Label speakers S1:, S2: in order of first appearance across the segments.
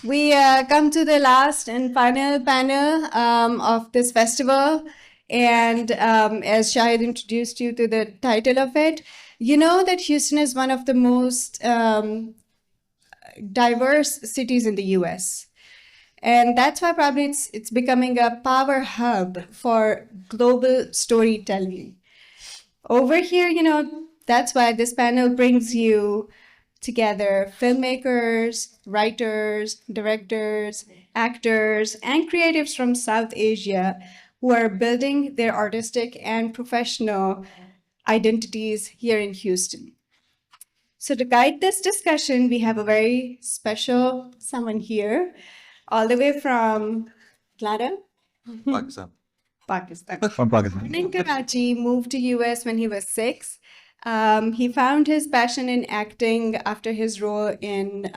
S1: We come to the last and final panel of this festival. And as Shahid introduced you to the title of it, you know that Houston is one of the most diverse cities in the US. And that's why probably it's becoming a power hub for global storytelling. Over here, that's why this panel brings you together filmmakers, writers, directors, actors, and creatives from South Asia who are building their artistic and professional identities here in Houston. So, to guide this discussion, we have a very special someone here, all the way from Atlanta,
S2: Pakistan.
S1: Pakistan.
S2: From Pakistan.
S1: Born in Karachi, moved to US when he was 6. He found his passion in acting after his role in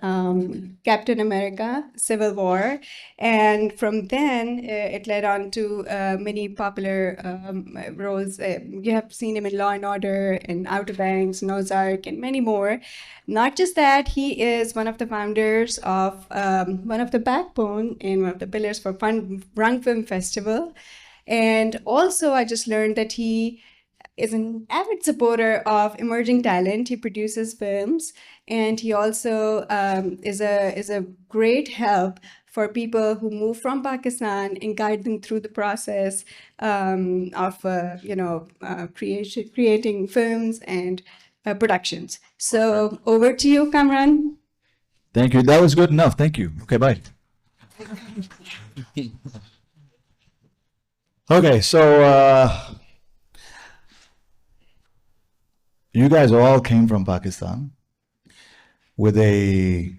S1: Captain America: Civil War, and from then it led on to many popular roles. You have seen him in Law and Order, in Outer Banks, Ozark, and many more. Not just that, he is one of the founders of one of the backbone and one of the pillars for Rung Film Festival. And also, I just learned that he is an avid supporter of emerging talent. He produces films, and he also is a great help for people who move from Pakistan and guide them through the process of creating films and productions. So over to you, Kamran.
S2: Thank you. That was good enough. Thank you. Okay, bye. Okay, so you guys all came from Pakistan with a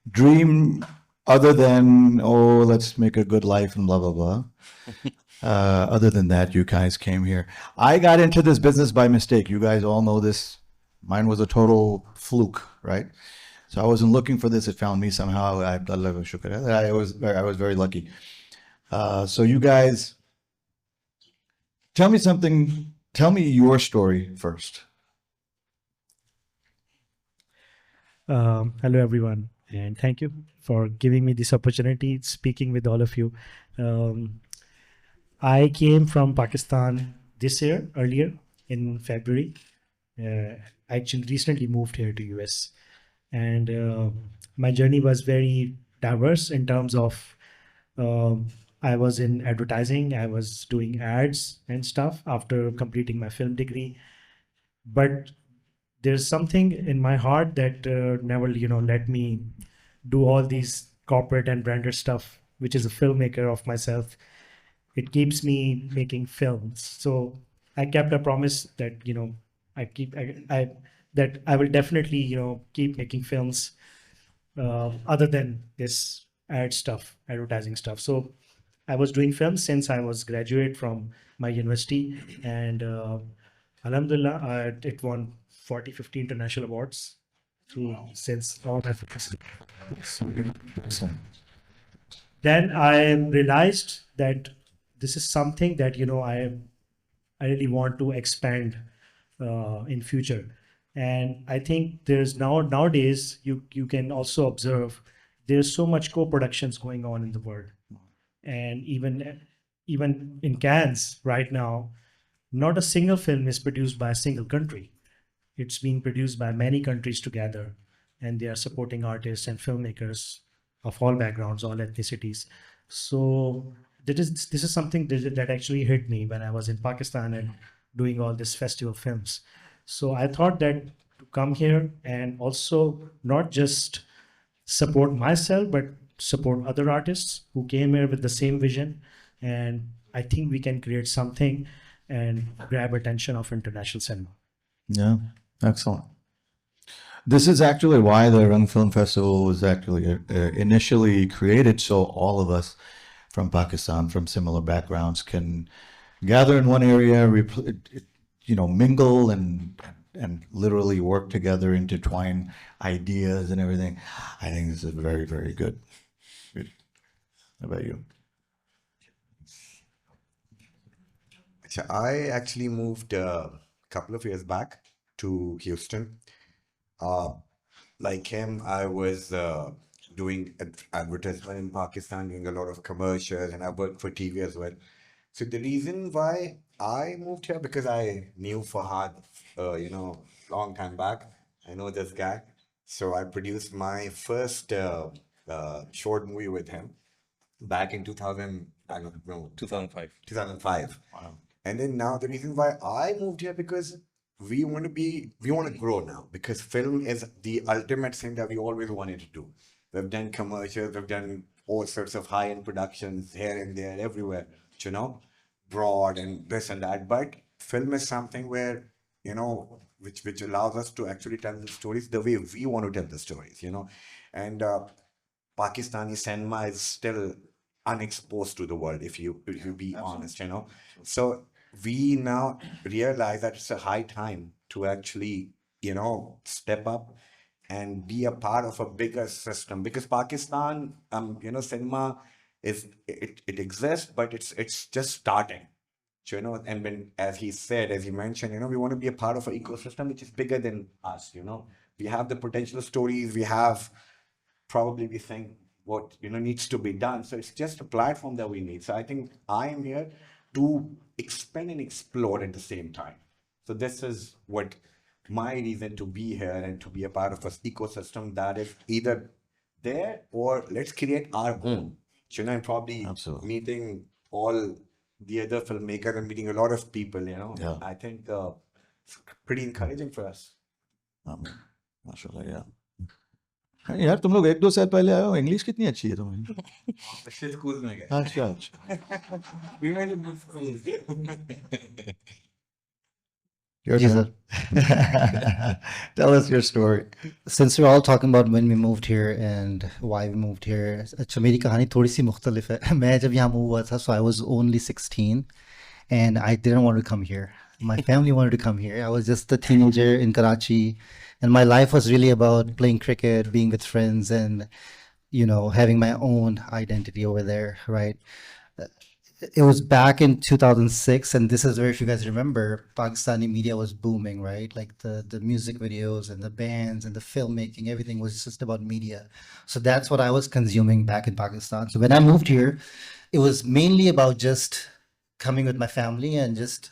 S2: dream other than, oh, let's make a good life and blah, blah, blah. Other than that, you guys came here. I got into this business by mistake. You guys all know this. Mine was a total fluke, right? So I wasn't looking for this. It found me somehow. I was very lucky. So you guys, tell me something. Tell me your story first.
S3: Hello, everyone, and thank you for giving me this opportunity speaking with all of you. I came from Pakistan this year, earlier in February. I actually recently moved here to US, and my journey was very diverse in terms of I was in advertising, I was doing ads and stuff after completing my film degree, but there's something in my heart that never let me do all these corporate and branded stuff, which is a filmmaker of myself. It keeps me making films. So I kept a promise that I that I will definitely keep making films other than this advertising stuff. So I was doing films since I was graduate from my university, and alhamdulillah, it won 40, 50 international awards through since all my films. Then I realized that this is something that I really want to expand in future. And I think there's nowadays you can also observe there's so much co-productions going on in the world, and even in Cannes right now, not a single film is produced by a single country. It's being produced by many countries together, and they are supporting artists and filmmakers of all backgrounds, all ethnicities. So this is something that actually hit me when I was in Pakistan and doing all these festival films. So I thought that to come here and also not just support myself, but support other artists who came here with the same vision. And I think we can create something and grab attention of international cinema.
S2: Yeah, excellent. This is actually why the Rung Film Festival was actually initially created, so all of us from Pakistan, from similar backgrounds, can gather in one area, mingle and literally work together, intertwine ideas and everything. I think this is very, very good. Good. How about you?
S4: I actually moved a couple of years back to Houston. Like him, I was doing advertisement in Pakistan, doing a lot of commercials, and I worked for TV as well. So the reason why I moved here, because I knew Fahad, long time back. I know this guy. So I produced my first short movie with him back in 2000, I don't know,
S5: 2005.
S4: 2005. Wow. And then now the reason why I moved here, because we want to grow now, because film is the ultimate thing that we always wanted to do. We've done commercials, we've done all sorts of high-end productions here and there, everywhere, you know, broad and this and that. But film is something where, which allows us to actually tell the stories the way we want to tell the stories, and Pakistani cinema is still unexposed to the world, if you be honest, So we now realize that it's a high time to actually, step up and be a part of a bigger system, because Pakistan, cinema it exists, but it's just starting. So, and when, as he mentioned, we want to be a part of an ecosystem which is bigger than us, We have the potential stories, we think what needs to be done. So it's just a platform that we need. So I think I am here to expand and explore at the same time. So this is what my reason to be here and to be a part of an ecosystem that is either there or let's create our own. And probably
S2: Absolutely.
S4: meeting all the other filmmakers and meeting a lot of people,
S2: Yeah.
S4: I think it's pretty encouraging for us.
S2: माशाल्लाह यार. यार तुम लोग 1-2 साल पहले आए हो, English कितनी अच्छी है तुम्हारी.
S4: पिछले स्कूल में गए.
S2: अच्छा अच्छा.
S4: We went to good schools.
S2: Your
S6: Yes,
S2: turn. Tell us your story.
S6: Since we're all talking about when we moved here and why we moved here, अच्छा मेरी कहानी थोड़ी सी मुख्तलिफ है. मैं जब यहाँ move हुआ था, so I was only 16 and I didn't want to come here. My family wanted to come here. I was just a teenager in Karachi and my life was really about playing cricket, being with friends and, having my own identity over there, right? It was back in 2006 and this is where, if you guys remember, Pakistani media was booming, right? Like the music videos and the bands and the filmmaking, everything was just about media. So that's what I was consuming back in Pakistan. So when I moved here, it was mainly about just coming with my family and just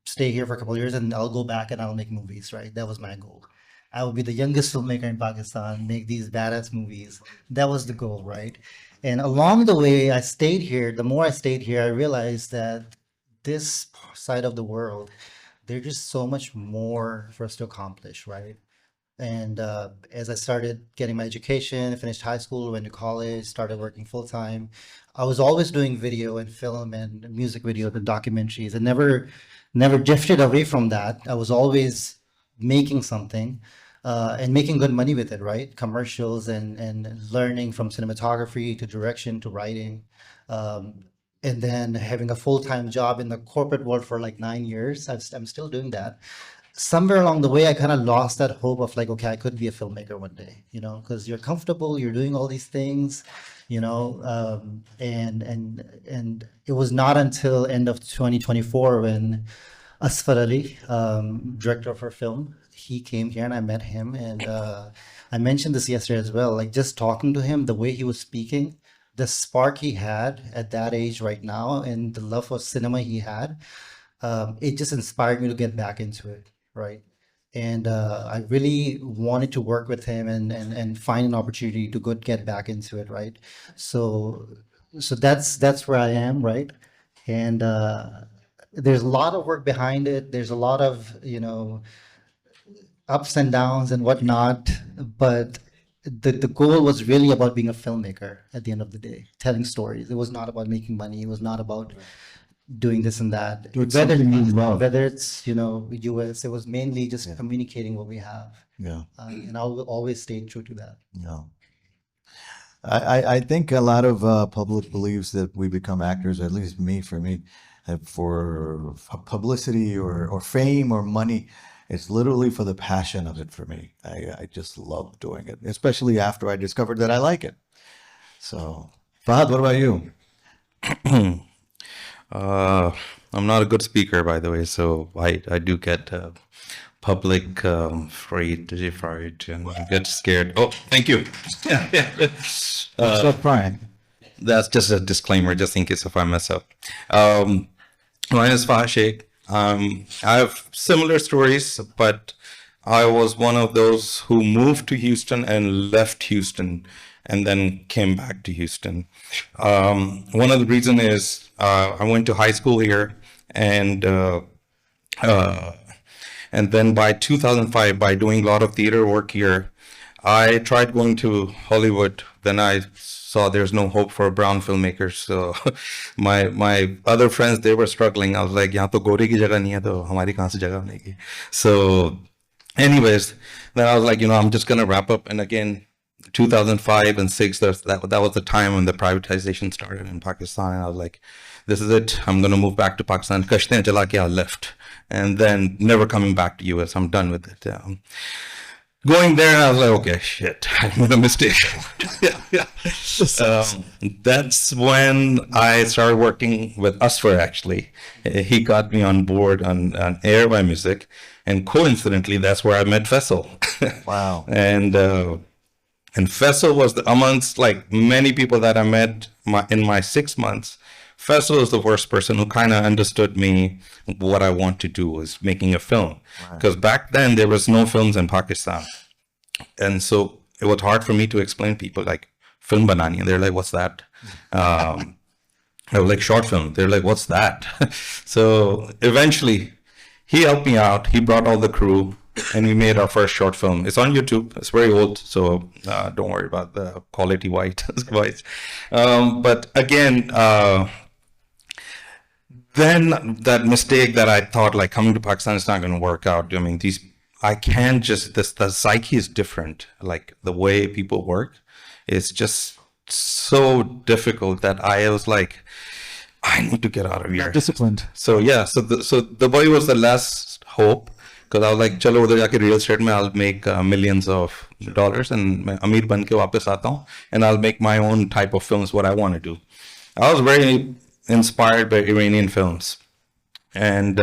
S6: stay here for a couple of years and I'll go back and I'll make movies, right? That was my goal. I would be the youngest filmmaker in Pakistan, make these badass movies. That was the goal, right? And along the way, I stayed here. The more I stayed here, I realized that this side of the world, there's just so much more for us to accomplish, right? And as I started getting my education, finished high school, went to college, started working full time, I was always doing video and film and music videos and documentaries, and never drifted away from that. I was always making something and making good money with it, right? Commercials and learning from cinematography to direction to writing. And then having a full-time job in the corporate world for like 9 years. I'm still doing that. Somewhere along the way, I kind of lost that hope of like, okay, I could be a filmmaker one day, because you're comfortable, you're doing all these things, and it was not until end of 2024 when Asfar Ali, director of our film, he came here and I met him, and I mentioned this yesterday as well, like just talking to him, the way he was speaking, the spark he had at that age right now and the love for cinema he had, it just inspired me to get back into it, right? And I really wanted to work with him and find an opportunity to get back into it, right? So that's where I am, right? And there's a lot of work behind it. There's a lot of, ups and downs and whatnot, but the goal was really about being a filmmaker at the end of the day, telling stories. It was not about making money. It was not about doing this and that.
S2: Do something you love.
S6: Whether it's, US, it was mainly just communicating what we have.
S2: Yeah.
S6: And I'll always stay true to that.
S2: Yeah. I think a lot of public believes that we become actors, at least for me, for publicity or fame or money. It's literally for the passion of it for me. I just love doing it, especially after I discovered that I like it. So, Fahad, what about you?
S5: I'm not a good speaker, by the way, so I do get public freight, and get scared. Oh, thank you.
S2: Stop crying.
S5: That's just a disclaimer, just in case if I mess up. My name is Fahad Shaikh. I have similar stories, but I was one of those who moved to Houston and left Houston and then came back to Houston. One of the reasons is I went to high school here, and then by 2005, by doing a lot of theater work here, I tried going to Hollywood. Then I saw there's no hope for brown filmmakers. So my other friends, they were struggling. I was like, "Yahan to gore ki jagah nahi hai, to hamari kahan se jagah banegi?" So anyways, then I was like, I'm just going to wrap up. And again, 2005 and 6, that was the time when the privatization started in Pakistan. And I was like, this is it. I'm going to move back to Pakistan. Kashte hain chala ke I left. And then never coming back to US. I'm done with it. Going there, and I was like, okay, shit, I made a mistake. That's when I started working with Asfar, actually. He got me on board on Air by Music. And coincidentally, that's where I met Faisal.
S2: Wow.
S5: And Faisal was amongst like many people that I met in my 6 months. Faisal is the first person who kind of understood me. What I want to do was making a film, because back then there was no films in Pakistan, and so it was hard for me to explain people like film banani, and they're like, "What's that?" I was like, "Short film." They're like, "What's that?" So eventually, he helped me out. He brought all the crew, and we made our first short film. It's on YouTube. It's very old, so don't worry about the quality wise. But again. Then that mistake that I thought like coming to Pakistan is not going to work out. I mean, I can't just, the psyche is different. Like the way people work is just so difficult that I was like, I need to get out of here.
S2: Disciplined.
S5: So yeah, so Dubai was the last hope, because I was like, chalo udhar jaake real estate mein I'll make millions of dollars and main ameer ban ke wapas aata hu, and I'll make my own type of films, what I want to do. I was very inspired by Iranian films. And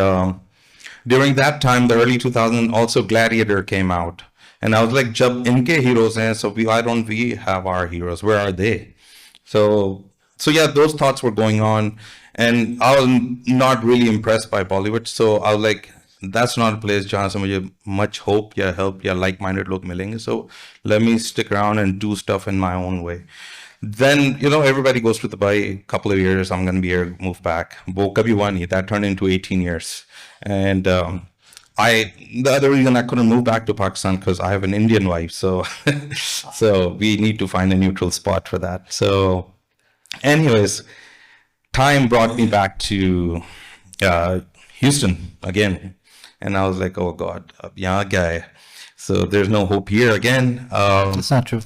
S5: during that time, the early 2000s, also Gladiator came out. And I was like, jab inke heroes hain, so why don't we have our heroes? Where are they? So yeah, those thoughts were going on. And I was not really impressed by Bollywood. So I was like, that's not a place jahan se mujhe much hope ya help ya like-minded log milenge. So let me stick around and do stuff in my own way. Then, everybody goes to Dubai, a couple of years, I'm going to be here, move back. Wo kabhi hua nahi, that turned into 18 years. And the other reason I couldn't move back to Pakistan, because I have an Indian wife. So, so we need to find a neutral spot for that. So anyways, time brought me back to Houston again. And I was like, oh God, ab yahan kya hai? So there's no hope here again.
S6: That's not true.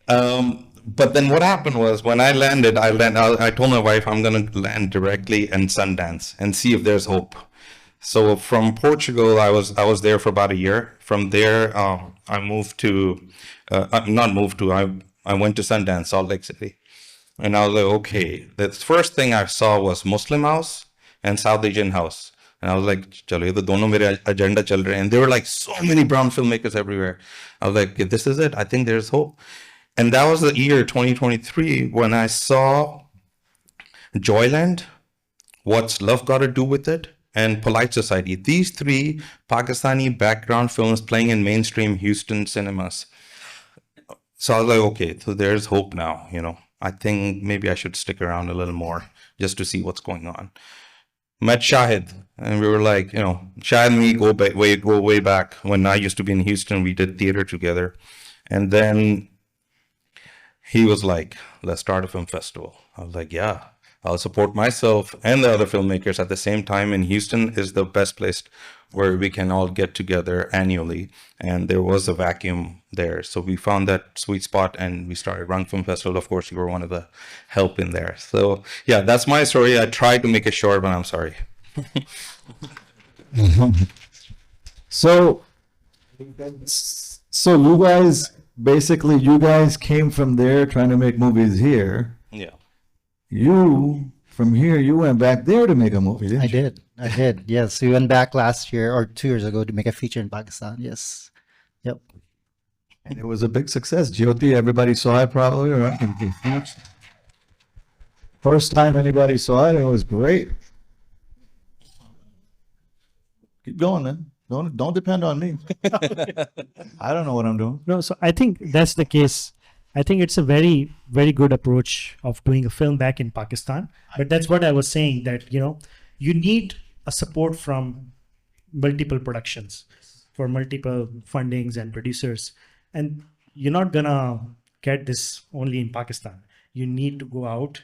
S5: But then what happened was when I landed, I told my wife I'm going to land directly in Sundance and see if there's hope. So from Portugal, I was there for about a year. From there, I moved to, I went to Sundance, Salt Lake City. And I was like, okay, the first thing I saw was Muslim House and South Asian House. And I was like, chalo, ye to dono mere agenda chal rahe. And there were like so many brown filmmakers everywhere. I was like, if this is it, I think there's hope. And that was the year 2023 when I saw Joyland, What's Love Got to Do with It, and Polite Society. These 3 Pakistani background films playing in mainstream Houston cinemas. So I was like, okay, so there's hope now, I think maybe I should stick around a little more just to see what's going on. Met Shahid, and we were like, Shahid and me go way back. When I used to be in Houston, we did theater together. And then he was like, let's start a film festival. I was like, yeah, I'll support myself and the other filmmakers at the same time. And Houston is the best place where we can all get together annually. And there was a vacuum there. So we found that sweet spot and we started Run Film Festival. Of course, you were one of the help in there. So yeah, that's my story. I tried to make it short, but I'm sorry.
S2: So you guys, basically, you guys came from there trying to make movies here.
S5: Yeah.
S2: You, from here, you went back there to make a movie, didn't
S6: I
S2: you?
S6: did. I did. Yes, we went back last year or 2 years ago to make a feature in Pakistan. Yes. Yep.
S2: And it was a big success. Jyoti, everybody saw it probably, right? First time anybody saw it, it was great. Keep going, man. Don't depend on me. I don't know what I'm doing.
S3: No, so I think that's the case. I think it's a very, very good approach of doing a film back in Pakistan. But that's what I was saying, that, you know, you need a support from multiple productions for multiple fundings and producers. And you're not gonna get this only in Pakistan. You need to go out,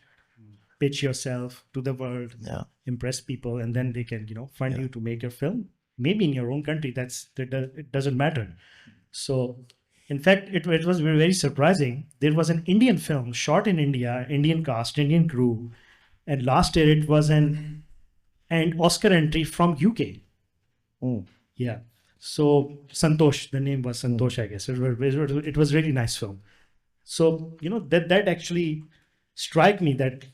S3: pitch yourself to the world,
S2: Yeah.
S3: impress people, and then they can, you know, fund you to make your film. Maybe in your own country, it doesn't matter. So, in fact, it was very, very surprising. There was an Indian film shot in India, Indian cast, Indian crew, and last year it was an Oscar entry from UK.
S2: Oh.
S3: Yeah. So Santosh, the name was Santosh, I guess. It was really nice film. So, you know, that actually struck me that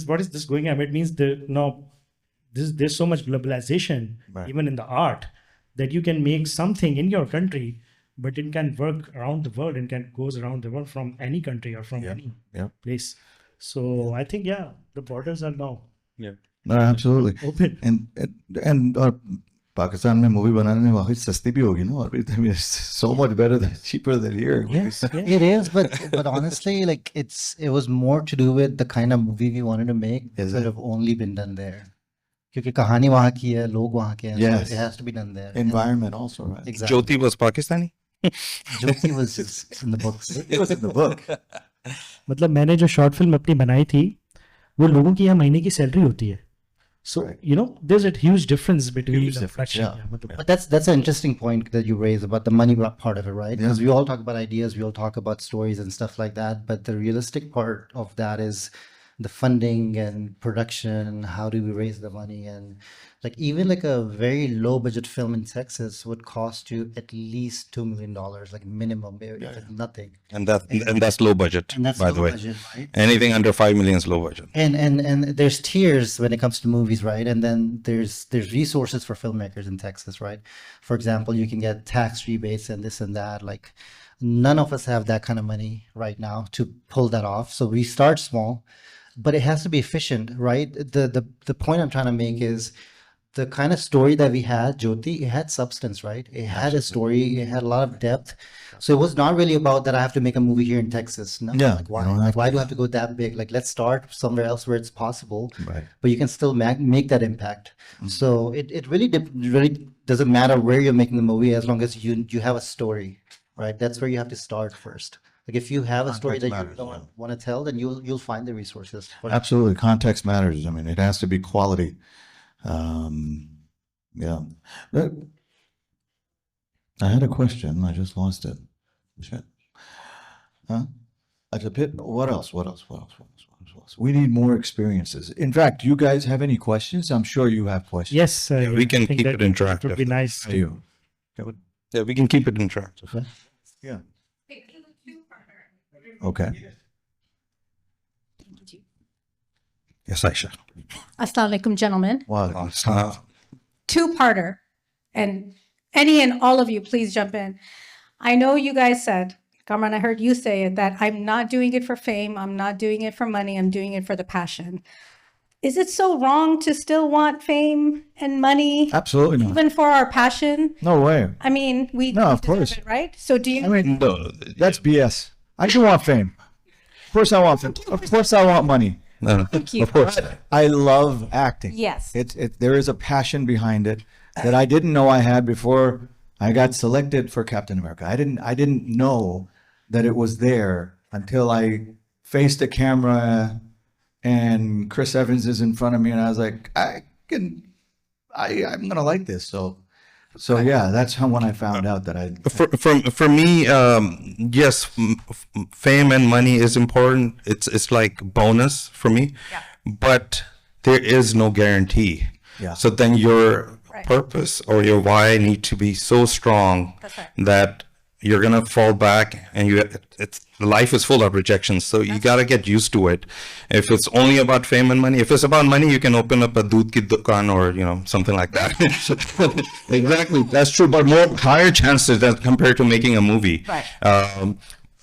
S3: what is this going on? It means there's so much globalization,
S2: Right.
S3: even in the art, that you can make something in your country, but it can work around the world and goes around the world from any country or from any place. So I think, yeah, the borders are now
S2: No, absolutely.
S3: open.
S2: And Pakistan में movie बनाने में बहुत सस्ती भी होगी ना, और I mean, it's so much better than cheaper than here.
S3: Yes, yeah.
S6: It is, but honestly, like it was more to do with the kind of movie we wanted to make.
S2: Is
S6: Could
S2: it?
S6: have only been done there. क्योंकि कहानी वहाँ की है, लोग वहाँ के हैं.
S2: Yes.
S6: So it has to be done there.
S2: Environment also, right?
S6: Exactly.
S5: Jyoti was Pakistani.
S6: Jyoti was just in the books.
S2: It was in the book.
S3: मतलब मैंने जो शॉर्ट फिल्म अपनी बनाई थी, वो लोगों की यहाँ महीने की सैलरी होती है. So, you know, there's a huge difference between
S2: Huge
S3: the
S2: difference,
S3: production.
S2: yeah.
S3: Yeah, मतलब-
S6: But that's an interesting point that you raise about the money part of it, right?
S2: Yeah.
S6: Because we all talk about ideas, we all talk about stories and stuff like that. But the realistic part of that is the funding and production. How do we raise the money? And like even like a very low budget film in Texas would cost you at least $2 million, like minimum, like nothing.
S5: And that's low budget,
S6: And that's
S5: by
S6: low
S5: the way.
S6: budget, right?
S5: Anything under 5 million is low budget.
S6: And there's tiers when it comes to movies, right? And then there's resources for filmmakers in Texas, right? For example, you can get tax rebates and this and that. Like none of us have that kind of money right now to pull that off. So we start small, but it has to be efficient, right? The point I'm trying to make is the kind of story that we had, Jyoti, it had substance, right? It had a story, it had a lot of depth. So it was not really about that I have to make a movie here in Texas. No,
S2: Yeah,
S6: like, why?
S2: you don't have
S6: Why do I have to go that big? Like, let's start somewhere else where it's possible,
S2: Right.
S6: but you can still make that impact. So it really really doesn't matter where you're making the movie as long as you have a story, right? That's where you have to start first. Like if you have a story that
S2: Context
S6: you
S2: matters,
S6: don't want to tell, then you'll find the resources. for it.
S2: Absolutely. Context matters. I mean, it has to be quality. Yeah. But I had a question. I just lost it. Shit. Huh? What else? We need more experiences. In fact, do you guys have any questions? I'm sure you have questions.
S3: Yes,
S5: Yeah, we
S3: I
S5: can
S3: think
S5: keep
S3: that
S5: it interactive.
S3: would be nice.
S2: Do you?
S5: Yeah, we can keep it interactive.
S2: Yeah. Okay.
S5: Yes, Aisha.
S7: Assalamu alaikum, gentlemen.
S2: Wow.
S7: Two-parter. And any and all of you, please jump in. I know you guys said, Kamran, I heard you say it, that I'm not doing it for fame. I'm not doing it for money. I'm doing it for the passion. Is it so wrong to still want fame and money,
S2: Absolutely not.
S7: even for our passion?
S2: No way.
S7: I mean, we
S2: No, of
S7: deserve
S2: course.
S7: it, right? So do you?
S2: I mean,
S5: No,
S2: that's BS. I do want fame. Of course I want fame. Of course I want money.
S5: no.
S7: Thank you.
S5: Of course.
S2: I love acting.
S7: Yes.
S2: There is a passion behind it that I didn't know I had before I got selected for Captain America. I didn't know that it was there until I faced the camera and Chris Evans is in front of me and I was like, I'm gonna like this. So yeah, that's how when I found out that I
S5: For me, yes, fame and money is important. It's like bonus for me, but there is no guarantee.
S2: Yeah.
S5: So then your
S7: Right.
S5: purpose or your why need to be so strong
S7: That's right.
S5: that you're gonna fall back and life is full of rejections, so you got to get used to it. If it's only about fame and money, if it's about money, you can open up a doodh ki dukaan or something like that. Exactly, that's true, but more higher chances than compared to making a movie.
S7: Right.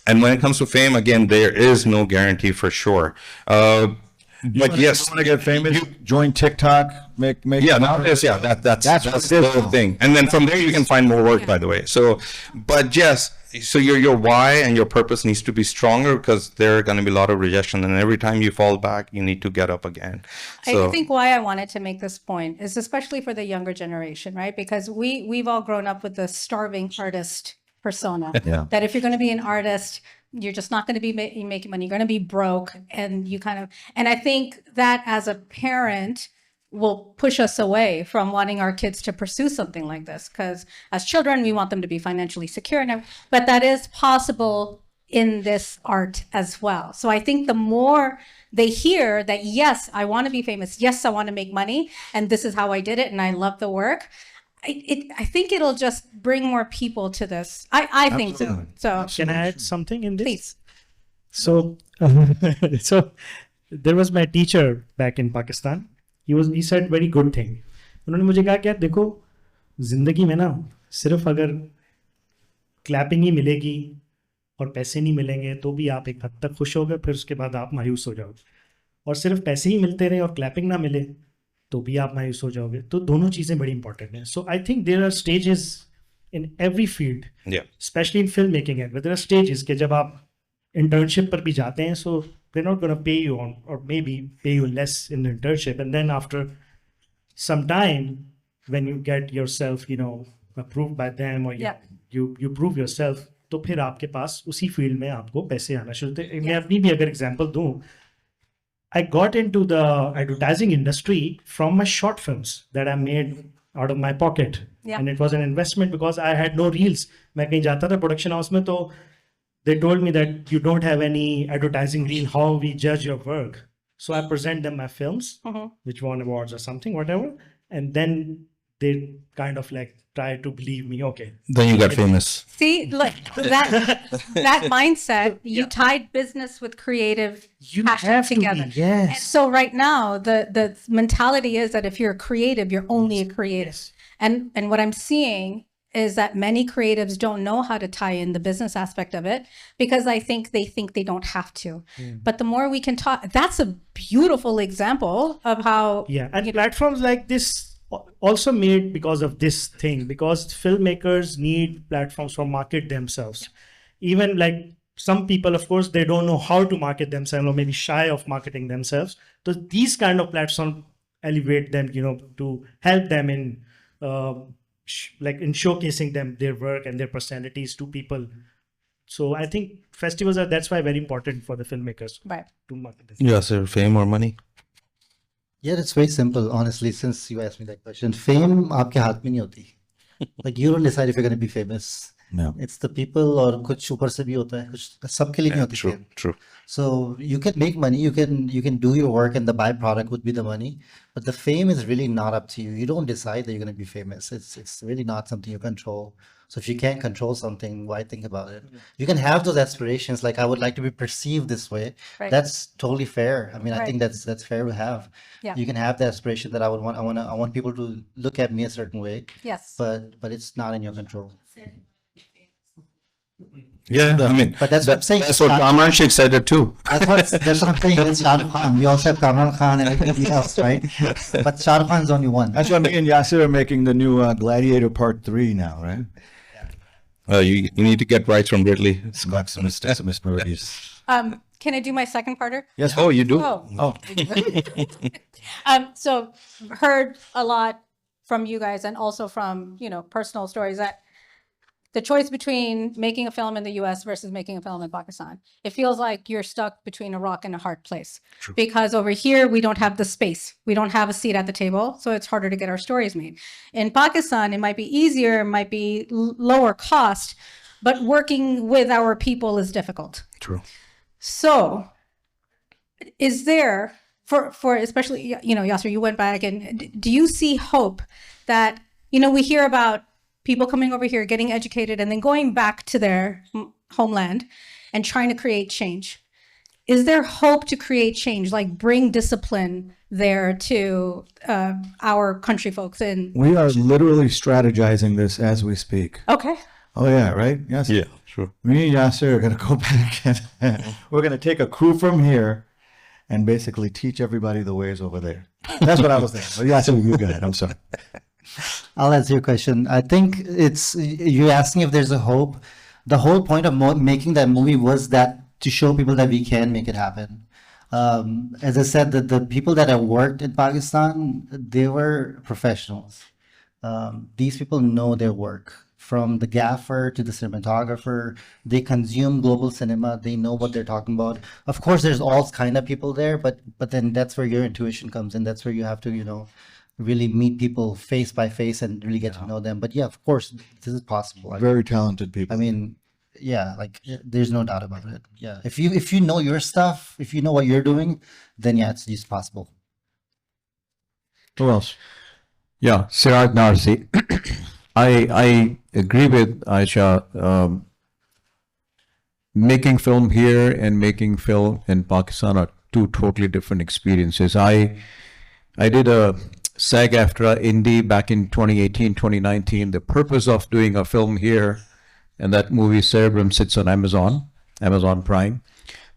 S5: And when it comes to fame, again, there is no guarantee for sure. But yes,
S2: You want to get famous? Join TikTok. Make
S5: yeah, nowadays, yeah, that's the thing. And then from there you can find more work, by the way. So, but yes, so your why and your purpose needs to be stronger, because there are going to be a lot of rejection, and every time you fall back, you need to get up again. So
S7: I think why I wanted to make this point is especially for the younger generation, right? Because we've all grown up with the starving artist persona.
S2: Yeah.
S7: That if you're going to be an artist, you're just not going to be making money. You're going to be broke, and and I think that as a parent will push us away from wanting our kids to pursue something like this, because as children, we want them to be financially secure, but that is possible in this art as well. So I think the more they hear that, yes, I want to be famous, yes, I want to make money, and this is how I did it, and I love the work, I think it'll just bring more people to this. I think so. So
S3: Can I add something in this?
S7: please.
S3: So, so there was my teacher back in Pakistan. He said very good thing. उन्होंने मुझे कहा क्या देखो जिंदगी में ना सिर्फ अगर क्लैपिंग ही मिलेगी और पैसे नहीं मिलेंगे तो भी आप एक हद तक खुश होगे, फिर उसके बाद आप मायूस हो जाओगे, और सिर्फ पैसे ही मिलते रहे और क्लैपिंग ना मिले तो भी आप मायूस हो जाओगे. तो दोनों चीज़ें बड़ी इंपॉर्टेंट हैं. So I think there are stages in every field,
S5: yeah,
S3: specially in film making है, देयर आर स्टेजेस कि जब आप इंटर्नशिप पर भी जाते हैं, सो they're not going to pay you on, or maybe pay you less in the internship, and then after some time when you get yourself approved by them, or you prove yourself, तो फिर आपके पास उसी field में आपको पैसे आना शुरू होते हैं. मैं अपनी भी अगर एग्जांपल दूं, I got into the advertising industry from my short films that I made out of my pocket, and it was an investment because I had no reels. मैं कहीं जाता था प्रोडक्शन हाउस में, तो they told me that you don't have any advertising reel, how we judge your work. So I present them my films, which won awards or something, whatever. And then they kind of like try to believe me. Okay.
S5: then you got famous.
S7: See, look, that mindset, you tied business with creative
S3: You
S7: passion
S3: have to be,
S7: together.
S3: yes.
S7: And so right now, the mentality is that if you're a creative, you're only a creative. And what I'm seeing is that many creatives don't know how to tie in the business aspect of it, because I think they don't have to. But the more we can talk, that's a beautiful example of how.
S3: Yeah, and platforms like this also made because of this thing, because filmmakers need platforms for market themselves. Even like some people, of course, they don't know how to market themselves, or maybe shy of marketing themselves. So these kind of platforms elevate them, to help them in like in showcasing them, their work and their personalities to people. So I think festivals are, that's why, very important for the filmmakers
S7: Right.
S3: to market this.
S5: Yes, sir. Fame or money?
S6: Yeah, it's very simple, honestly, since you asked me that question. Fame आपके हाथ में नहीं होती. Like you don't decide if you're going to be famous.
S2: No.
S6: It's the people, और कुछ ऊपर से भी होता है, कुछ सबके लिए नहीं होती
S5: True,
S6: fame.
S5: true.
S6: So you can make money, you can do your work, and the byproduct would be the money. But the fame is really not up to you. You don't decide that you're going to be famous. It's really not something you control. So if you can't control something, why think about it? You can have those aspirations, like I would like to be perceived this way.
S7: Right.
S6: That's totally fair. I mean, I
S7: Right.
S6: think that's fair to have.
S7: Yeah.
S6: You can have the aspiration that I want people to look at me a certain way,
S7: Yes.
S6: but it's not in your control.
S5: Yeah, I mean,
S6: But that's what I'm saying.
S5: that's what Kamran Shaikh said it too.
S6: That's what I'm saying. It's Shah Rukh Khan. We also have Kamran Khan and everybody else, right? But Shah Rukh Khan's only one.
S2: That's why me and Yasir are making the new Gladiator Part 3 now, right?
S5: You need to get rights from Ridley.
S2: Some mispriorities.
S7: Can I do my second parter?
S2: Yes.
S5: Oh, you do?
S7: Oh. So heard a lot from you guys, and also from, personal stories, that the choice between making a film in the US versus making a film in Pakistan, it feels like you're stuck between a rock and a hard place. True. Because over here, we don't have the space. We don't have a seat at the table. So it's harder to get our stories made. In Pakistan, it might be easier, it might be lower cost, but working with our people is difficult.
S5: True.
S7: So is there, for especially, Yasir, you went back, and do you see hope that, we hear about people coming over here, getting educated, and then going back to their homeland and trying to create change. Is there hope to create change, like bring discipline there to our country folks?
S2: We are literally strategizing this as we speak.
S7: Okay.
S2: Oh yeah, right? Yes.
S5: Yeah, sure.
S2: Me and Yasir are going to go back and we're going to take a crew from here and basically teach everybody the ways over there. That's what I was thinking. But Yasir, you go ahead. I'm sorry.
S6: I'll answer your question. I think you're asking if there's a hope. The whole point of making that movie was that to show people that we can make it happen. As I said, the people that have worked in Pakistan, they were professionals. These people know their work. From the gaffer to the cinematographer, they consume global cinema. They know what they're talking about. Of course, there's all kind of people there, but then that's where your intuition comes in. That's where you have to, really meet people face by face and really get to know them. But yeah, of course, this is possible.
S2: Very talented people.
S6: I mean, yeah, like there's no doubt about it. Yeah, if you know your stuff, if you know what you're doing, then yeah, it's possible.
S2: Who else?
S8: Yeah, Siraj Narsi. I agree with Aisha. Making film here and making film in Pakistan are two totally different experiences. I did a SAG-AFTRA indie back in 2018, 2019. The purpose of doing a film here, and that movie Cerebrum sits on Amazon Prime.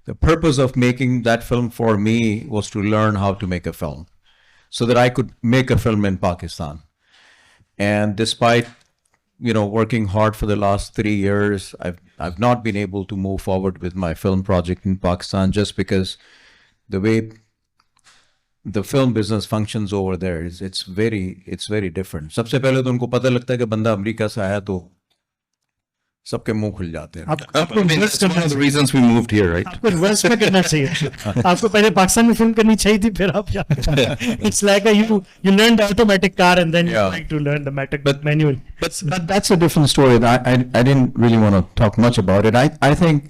S8: The purpose of making that film for me was to learn how to make a film so that I could make a film in Pakistan. And despite, working hard for the last 3 years, I've not been able to move forward with my film project in Pakistan just because the way the film business functions over there it's very different. सबसे पहले तो उनको पता लगता है कि बंदा America से आया तो सबके मुंह खुल जाते हैं.
S5: I mean, that's one of the reasons we moved here, right?
S3: आपको रिवर्स में करना चाहिए. आपको पहले पाकिस्तान में फिल्म करनी चाहिए थी, फिर आप यहाँ. It's like you learn the automatic car and then you like to learn the manual.
S8: But that's a different story. I didn't really want to talk much about it. I think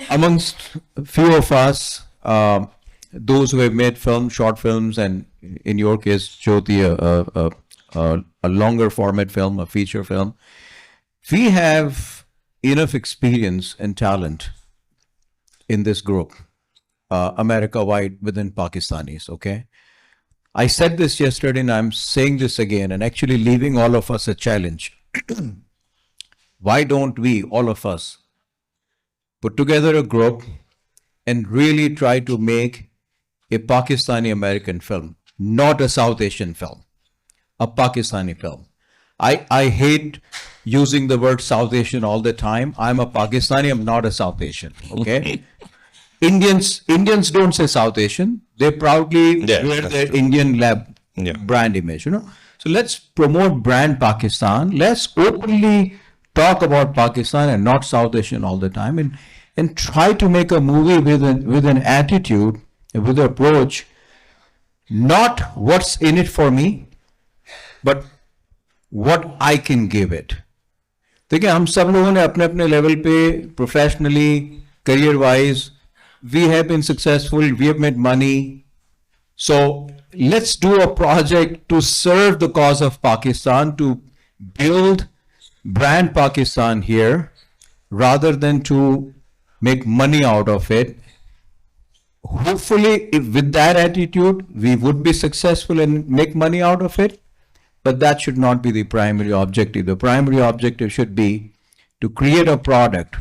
S8: amongst a few of us, those who have made short films, and in your case, Jyoti, a longer format film, a feature film, we have enough experience and talent in this group, America-wide within Pakistanis, okay? I said this yesterday and I'm saying this again and actually leaving all of us a challenge. Why don't we, all of us, put together a group and really try to make a Pakistani-American film, not a South Asian film, a Pakistani film. I hate using the word South Asian all the time. I'm a Pakistani, I'm not a South Asian, okay? Indians don't say South Asian. They proudly wear their Indian brand image, So let's promote brand Pakistan. Let's openly talk about Pakistan and not South Asian all the time, and try to make a movie with an attitude, with an approach, not what's in it for me, but what I can give it. देखिए हम सब लोगों ने अपने अपने level पे professionally, career-wise, we have been successful, we have made money. So let's do a project to serve the cause of Pakistan, to build brand Pakistan here, rather than to make money out of it. Hopefully, with that attitude, we would be successful and make money out of it. But that should not be the primary objective. The primary objective should be to create a product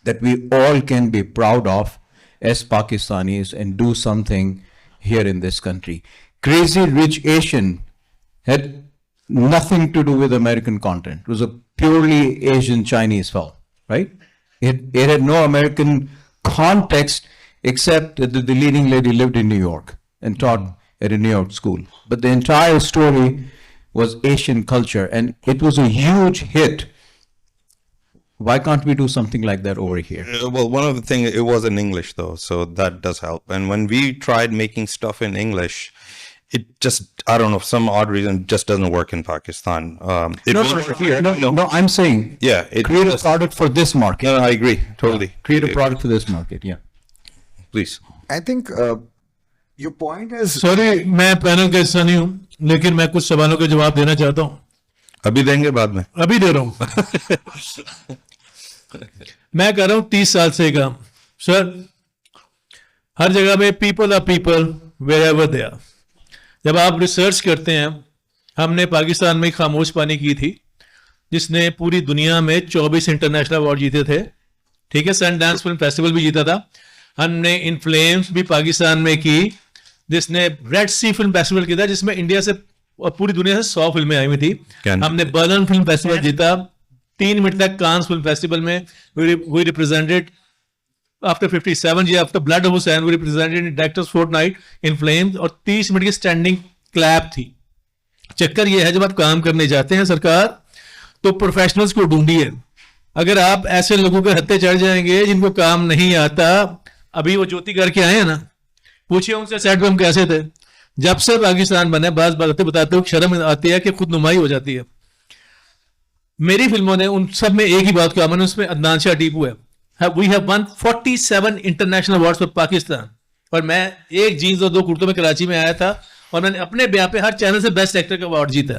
S8: that we all can be proud of as Pakistanis and do something here in this country. Crazy Rich Asian had nothing to do with American content. It was a purely Asian Chinese film, right? It had no American context except that the leading lady lived in New York and taught at a New York school. But the entire story was Asian culture, and it was a huge hit. Why can't we do something like that over here?
S5: Well, one of the things, it was in English though, so that does help. And when we tried making stuff in English, it just, I don't know, for some odd reason, just doesn't work in Pakistan. It will work here.
S8: No, I'm saying, create a product for this market.
S5: No, I agree, totally.
S8: Create a product for this market,
S5: Please.
S4: I think your point is...
S9: Sorry, मैं panel का हिस्सा नहीं हूँ, लेकिन मैं कुछ सवालों के जवाब देना चाहता हूँ.
S5: अभी देंगे बाद में.
S9: अभी दे रहा हूँ. मैं कर रहा हूँ 30 साल से काम सर। हर जगह में people are people wherever they are. जब आप रिसर्च करते हैं, हमने पाकिस्तान में खामोश पानी की थी जिसने पूरी दुनिया में 24 इंटरनेशनल अवार्ड जीते थे, ठीक है, सन डांस फिल्म फेस्टिवल भी जीता था। हमने इन फ्लेम्स भी पाकिस्तान में की जिसने रेड सी फिल्म फेस्टिवल किया था जिसमें इंडिया से और पूरी दुनिया से 100 फिल्में आई हुई थी। हमने बर्लिन फिल्म फेस्टिवल जीता, 3 मिनट तक कांस फिल्म फेस्टिवल में we represented after 57 years after blood of Hussain we represented in directors fortnight in flames, और 30 मिनट की स्टैंडिंग क्लैप थी। चक्कर ये है जब आप काम करने जाते हैं सरकार तो प्रोफेशनल्स को ढूंढिए। अगर आप ऐसे लोगों के हत्थे चढ़ जाएंगे जिनको काम नहीं आता, अभी वो ज्योति करके आए हैं ना, पूछिए उनसे सेट पे हम कैसे थे। जब से पाकिस्तान बने बात बताते हो शर्म आती है कि खुद नुमाई हो जाती है। मेरी फिल्मों ने उन सब में एक ही बात कहा, मैंने उसमें अदनान शाह टीपू है, we have one 47 international awards for Pakistan. और मैं एक जीन्स और 2 कुर्तों में कराची में आया था और मैंने अपने ब्याह पे हर चैनल से बेस्ट एक्टर का अवार्ड जीता।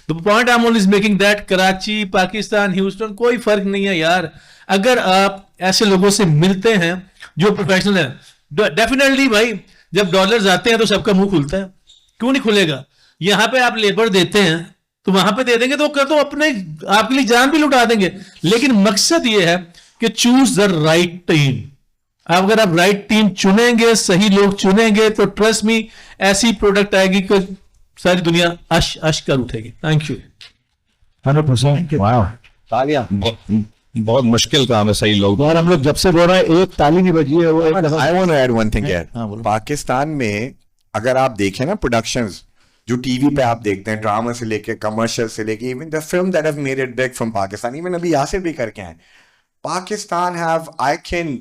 S9: The point I am only making that Karachi, Pakistan, Houston, कोई फर्क नहीं है यार। अगर आप ऐसे लोगों से मिलते हैं जो प्रोफेशनल है, डेफिनेटली भाई जब डॉलर्स आते हैं तो सबका मुंह खुलता है, क्यों नहीं खुलेगा। यहां पे आप लेबर देते हैं तो वहां पे दे देंगे तो कर दो, अपने आपके लिए जान भी लुटा देंगे। लेकिन मकसद ये है कि चूज द राइट टीम। अगर आप राइट टीम चुनेंगे, सही लोग चुनेंगे, तो ट्रस्ट मी ऐसी प्रोडक्ट आएगी कि सारी दुनिया अश अश कर उठेगी। Thank you.
S2: 100%। वाओ, तालियां।
S5: बहुत मुश्किल काम है सही लोग।
S2: और हम लोग जब से बोल रहे हैं एक ताली नहीं बजी है वो एक दफा।
S4: I want to add one thing यार,
S2: हाँ, बोलो।
S4: पाकिस्तान में अगर आप देखें ना प्रोडक्शंस जो टीवी पे आप देखते हैं, ड्रामा से लेके कमर्शियल से लेके, even the film that have made it big from Pakistan, even अभी यासिर भी करके आए, Pakistan have, I can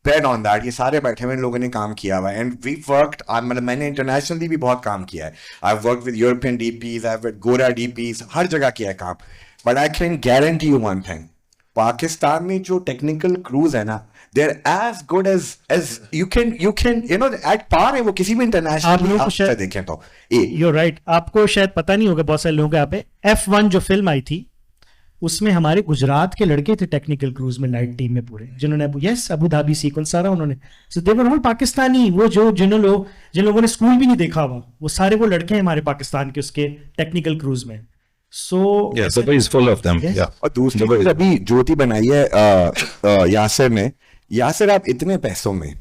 S4: bet on that, ये सारे बैठे हुए लोगों ने काम किया हुआ है। एंड वी वर्कड, मतलब मैंने इंटरनेशनली भी बहुत काम किया है। I work with European DPs, I work गोरा डीपीज, हर जगह किया है काम। But I can guarantee you one thing, Pakistan में जो टेक्निकल क्रूज है ना, they're as good as you can at par है वो किसी भी इंटरनेशनल आप से देखें तो।
S3: You're right, आपको शायद पता नहीं होगा बहुत सारे लोगों को यहाँ पे F1 जो फिल्म आई थी उसमें हमारे गुजरात के लड़के थे टेक्निकल क्रूज में, नाइट टीम में पूरे, जिन्होंने अबू धाबी सीक्वेंस सारा उन्होंने, so they were all Pakistani. वो जिन लोगों ने स्कूल भी नहीं देखा हुआ वो सारे वो लड़के हैं हमारे पाकिस्तान के उसके टेक्निकल क्रूज में। So
S5: yes, Dubai is full of them.
S3: Yes.
S5: Yeah.
S4: और दूसरी चीज अभी ज्योति बनाई है यासिर ने। यासिर, आप इतने पैसों में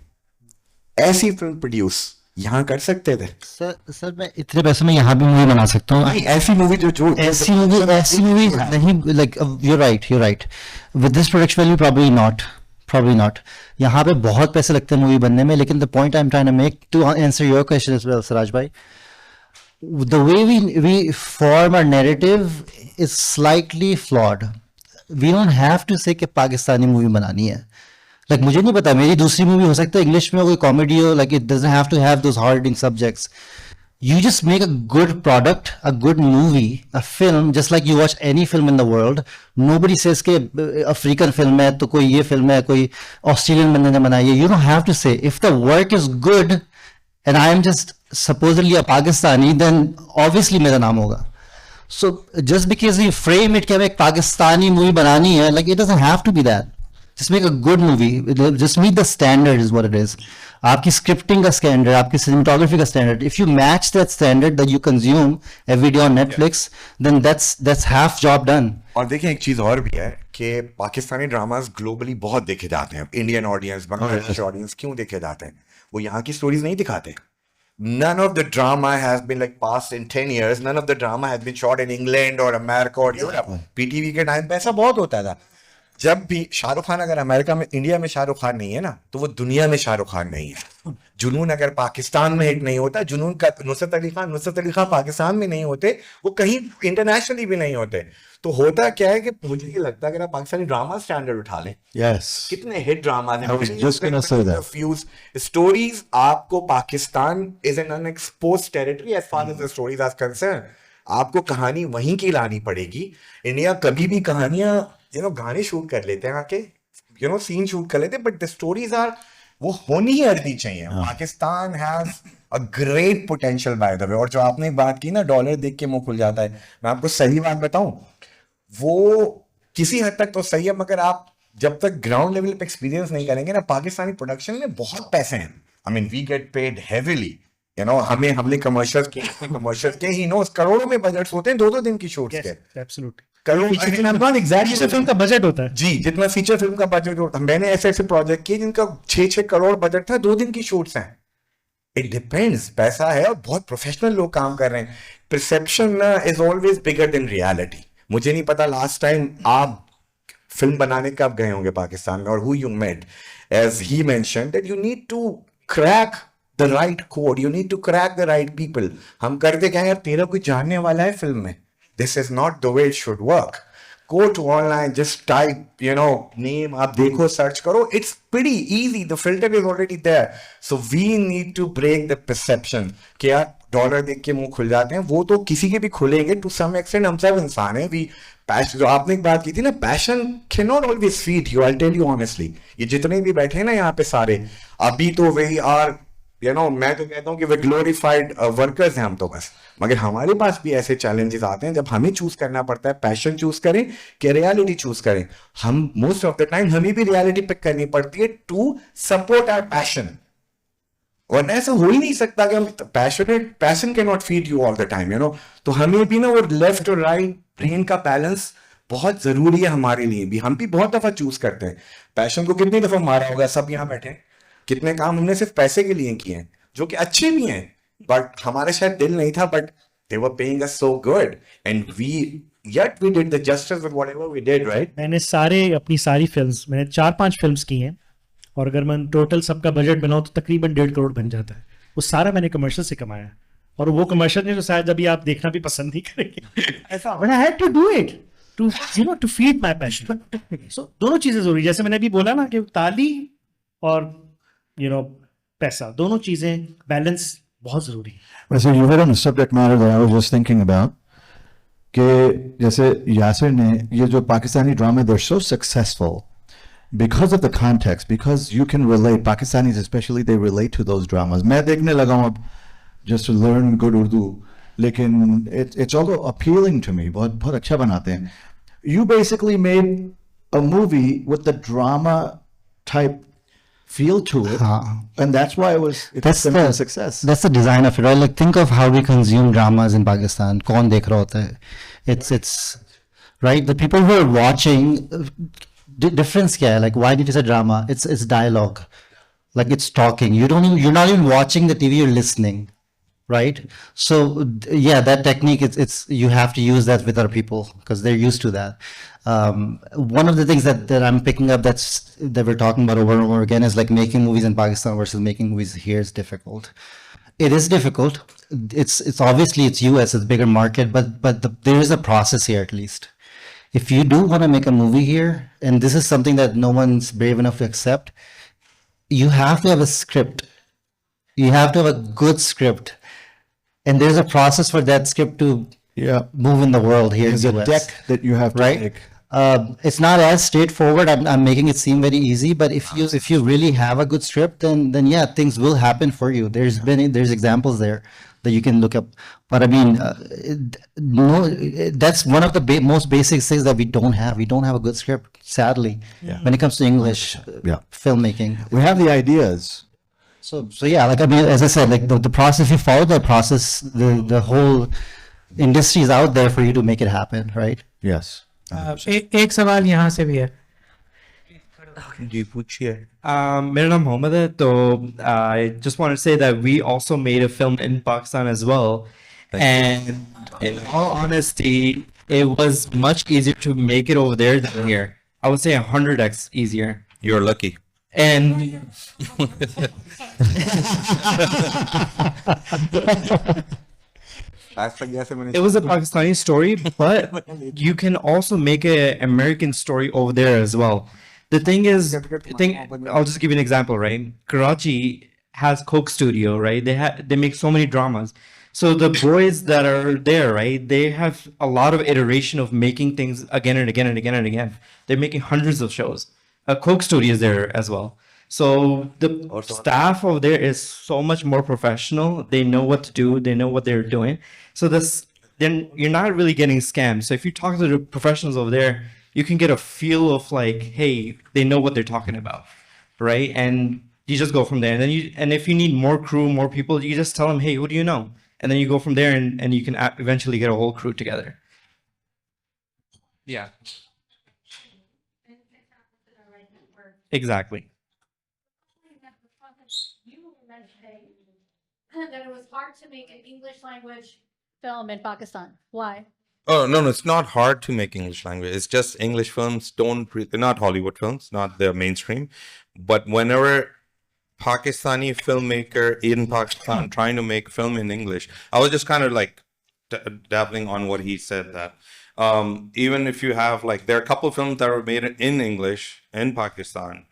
S4: ऐसी फिल्म प्रोड्यूस यहाँ कर सकते थे?
S6: सर मैं इतने पैसों में यहाँ भी मूवी बना सकता हूँ।
S4: ऐसी मूवी जो
S6: ऐसी मूवी नहीं, like you're right with this production value probably not। यहाँ पे बहुत पैसे लगते हैं मूवी बनने में, लेकिन the point I'm trying to make to answer your question as well, Siraj bhai, the way we form our narrative is slightly flawed. We don't have to say कि पाकिस्तानी मूवी बनानी है। Like मुझे नहीं पता, मेरी दूसरी मूवी हो सकता है इंग्लिश में कोई कॉमेडी हो, like it doesn't have to have those hard-hitting subjects. You just make a good product, a good movie, a film, just like you watch any film in the world. Nobody says कि African film है तो कोई ये film है, कोई Australian बंदे ने बनाई है। You don't have to say. If the work is good and I am just supposedly a Pakistani, then obviously मेरा नाम होगा। So just because you frame it कि हमें एक पाकिस्तानी मूवी बनानी है, like it doesn't have to be that. Just make a good movie. Just meet the standard is what it is. आपकी scripting का standard, आपकी cinematography का standard. If you match that standard that you consume every day on Netflix, then that's half job done.
S4: और देखिए एक चीज और भी है कि पाकिस्तानी ड्रामास ग्लोबली बहुत देखे जाते हैं। इंडियन ऑडियंस, बांग्लादेश ऑडियंस क्यों देखे जाते हैं? वो यहाँ की स्टोरीज नहीं दिखाते। None of the drama has been like passed in 10 years. None of the drama has been shot in England or America or Europe. PTV के टाइम पे ऐसा बहुत होता था। जब भी शाहरुख खान अगर अमेरिका में, इंडिया में शाहरुख खान नहीं है ना, तो वो दुनिया में शाहरुख खान नहीं है। जुनून अगर पाकिस्तान में हिट नहीं होता, जुनून का नुसरत अली खान पाकिस्तान में नहीं होते, वो कहीं इंटरनेशनली भी नहीं होते। तो होता क्या है कि मुझे ये लगता है अगर आप पाकिस्तानी ड्रामा स्टैंडर्ड उठा लें, कितने हिट ड्रामा स्टोरीज, आपको Pakistan is an unexposed territory as far as the stories are concern. आपको कहानी वहीं की लानी पड़ेगी। इंडिया कभी भी कहानियां गाने शूट कर लेते हैं आके, सीन शूट कर लेते हैं, बट द स्टोरीज आर, वो होनी ही अर्दी चाहिए। Pakistan has a great potential by the way. और जो आपने बात की ना, डॉलर देख के मुंह खुल जाता है, मैं आपको सही बात बताऊं, वो किसी हद तक तो सही है, मगर आप जब तक ग्राउंड लेवल पे एक्सपीरियंस नहीं करेंगे ना, पाकिस्तानी प्रोडक्शन में बहुत पैसे हैं. I mean we get paid heavily, you know. हमने कमर्शियल्स के ही नो करोड़ों में बजट्स होते हैं 2-2 दिन की शूट्स के.
S3: एब्सोल्युटली
S4: करोड़
S3: फीचर फिल्म का बजट होता है.
S4: जी, जितना फीचर फिल्म का बजट होता है. मैंने ऐसे प्रोजेक्ट किए जिनका 6-6 करोड़ बजट था, 2 दिन की शूट्स हैं. इट डिपेंड्स, पैसा है और बहुत प्रोफेशनल लोग काम कर रहे हैं. Perception is always bigger than reality. मुझे नहीं पता लास्ट टाइम आप फिल्म बनाने कब गए होंगे पाकिस्तान में, और who you met. As he mentioned that you need to crack the right code, you need to crack the right people. हम करते क्या है यार, तेरा कोई जानने वाला है फिल्म में. This is not the way it should work. Go to online, just type, you know, name, आप देखो, search करो. It's pretty easy. The filter is already there. So we need to break the perception कि यार dollar देख के मुंह खुल जाते हैं. वो तो किसी के भी खुलेंगे to some extent. हम सब इंसान हैं. Passion, जो आपने एक बात की थी ना, passion cannot always feed you. I'll tell you honestly. ये जितने भी बैठे हैं ना यहाँ पे सारे, अभी तो वही are, you know, मैं तो कहता हूँ कि वे ग्लोरीफाइड वर्कर्स हैं हम तो बस. मगर हमारे पास भी ऐसे चैलेंजेस आते हैं जब हमें चूज करना पड़ता है, पैशन चूज करें कि रियलिटी चूज करें. हम मोस्ट ऑफ द टाइम हमें भी रियलिटी पिक करनी पड़ती है टू सपोर्ट आवर पैशन. और ऐसा हो ही नहीं सकता कि हम passion can not feed you all the time, you know. तो हमें भी ना वो लेफ्ट और राइट ब्रेन का बैलेंस बहुत जरूरी है हमारे लिए भी. हम भी बहुत दफा चूज करते हैं. पैशन को कितनी दफा मारा होगा सब यहाँ बैठे. कितने काम हमने सिर्फ पैसे के लिए किए हैं जो कि अच्छे भी हैं, बट हमारे शायद दिल नहीं था, but they were paying us so good and we did the justice with whatever we did, right?
S3: मैंने अपनी सारी फिल्म्स, मैंने 4-5 फिल्म्स की हैं, और अगर मैं टोटल सबका बजट बनाऊं तो तकरीबन 1.5 करोड़ बन जाता है. वो सारा मैंने कमर्शियल से कमाया, और वो कमर्शियल ने तो शायद अभी आप देखना भी पसंद नहीं करेंगे. ऐसा but I had to do it too, you know, to feed my passion. So दोनों चीजें जरूरी, जैसे मैंने अभी बोला ना कि ताली और यू नो पैसा, दोनों चीजें बैलेंस बहुत जरूरी है.
S2: वैसे you hit on a subject matter that I was just thinking about, कि जैसे यासिर ने ये जो Pakistani drama, they're so successful because of the context, because you can relate. Pakistanis especially, they relate to those dramas. मैं देखने लगा हूँ अब just to learn good Urdu, लेकिन it's also appealing to me. बहुत अच्छा बनाते हैं. You basically made a movie with the drama type feel to it, and that's why it's a success.
S6: That's the design of it, right? Like, think of how we consume dramas in Pakistan. कौन देख रहा होता है? It's right. The people who are watching, difference क्या है? Like, why did you say drama? It's dialogue, like it's talking. You're not even watching the TV. You're listening, right? So yeah, that technique, it's you have to use that with other people because they're used to that. One of the things that I'm picking up that we're talking about over and over again is like making movies in Pakistan versus making movies here is difficult. It is difficult. It's obviously it's US, it's a bigger market, but there is a process here at least. If you do want to make a movie here, and this is something that no one's brave enough to accept, you have to have a script. You have to have a good script, and there's a process for that script to move in the world here.
S2: There's
S6: in the
S2: a
S6: US.
S2: deck that you have to take.
S6: It's not as straightforward. I'm making it seem very easy, but if you really have a good script, then yeah, things will happen for you. There's examples there that you can look up. But I mean, that's one of the most basic things that we don't have. We don't have a good script, sadly, when it comes to English filmmaking.
S2: We have the ideas.
S6: So yeah, like I mean, as I said, like the process. If you follow the process, the whole industry is out there for you to make it happen, right?
S2: Yes.
S10: एक सवाल यहाँ से भी है.
S5: जी पूछिए.
S11: मेरा नाम मोहम्मद है. तो I just want to say that we also made a film in Pakistan as well, and in all honesty, it was much easier to make it over there than here. I would say 100x easier.
S5: You're lucky.
S11: And it was a Pakistani story, but you can also make an American story over there as well. The thing is, I'll just give you an example, right? Karachi has Coke Studio, right? They make so many dramas. So the boys that are there, right? They have a lot of iteration of making things again and again and again and again. They're making hundreds of shows. Coke Studio is there as well. So the staff over there is so much more professional. They know what to do. They know what they're doing. So then you're not really getting scammed. So if you talk to the professionals over there, you can get a feel of like, hey, they know what they're talking about, right? And you just go from there. And then and if you need more crew, more people, you just tell them, hey, who do you know? And then you go from there, and you can eventually get a whole crew together. Yeah. Exactly.
S7: That it was hard to make an English language film in Pakistan. Why?
S5: Oh, no, it's not hard to make English language. It's just English films they're not Hollywood films, not the mainstream. But whenever Pakistani filmmaker in Pakistan trying to make film in English, I was just kind of like dabbling on what he said, that even if you have like, there are a couple of films that are made in English in Pakistan,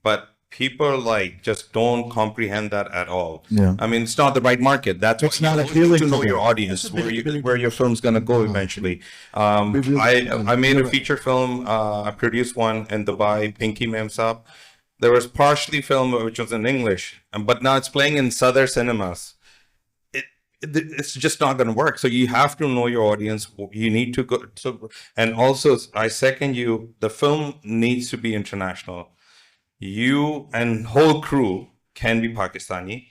S5: but people like just don't comprehend that at all.
S2: Yeah.
S5: I mean, it's not the right market. That's
S2: It's
S5: why
S2: not
S5: you
S2: appealing
S5: need to
S2: to
S5: know
S2: them.
S5: your audience, where your film's gonna go eventually. I made a feature film. I produced one in Dubai, Pinky Mem Saab. There was partially film which was in English, but now it's playing in Southern cinemas. It's just not going to work. So you have to know your audience. You need to go. So, and also, I second you. The film needs to be international. You and whole crew can be Pakistani,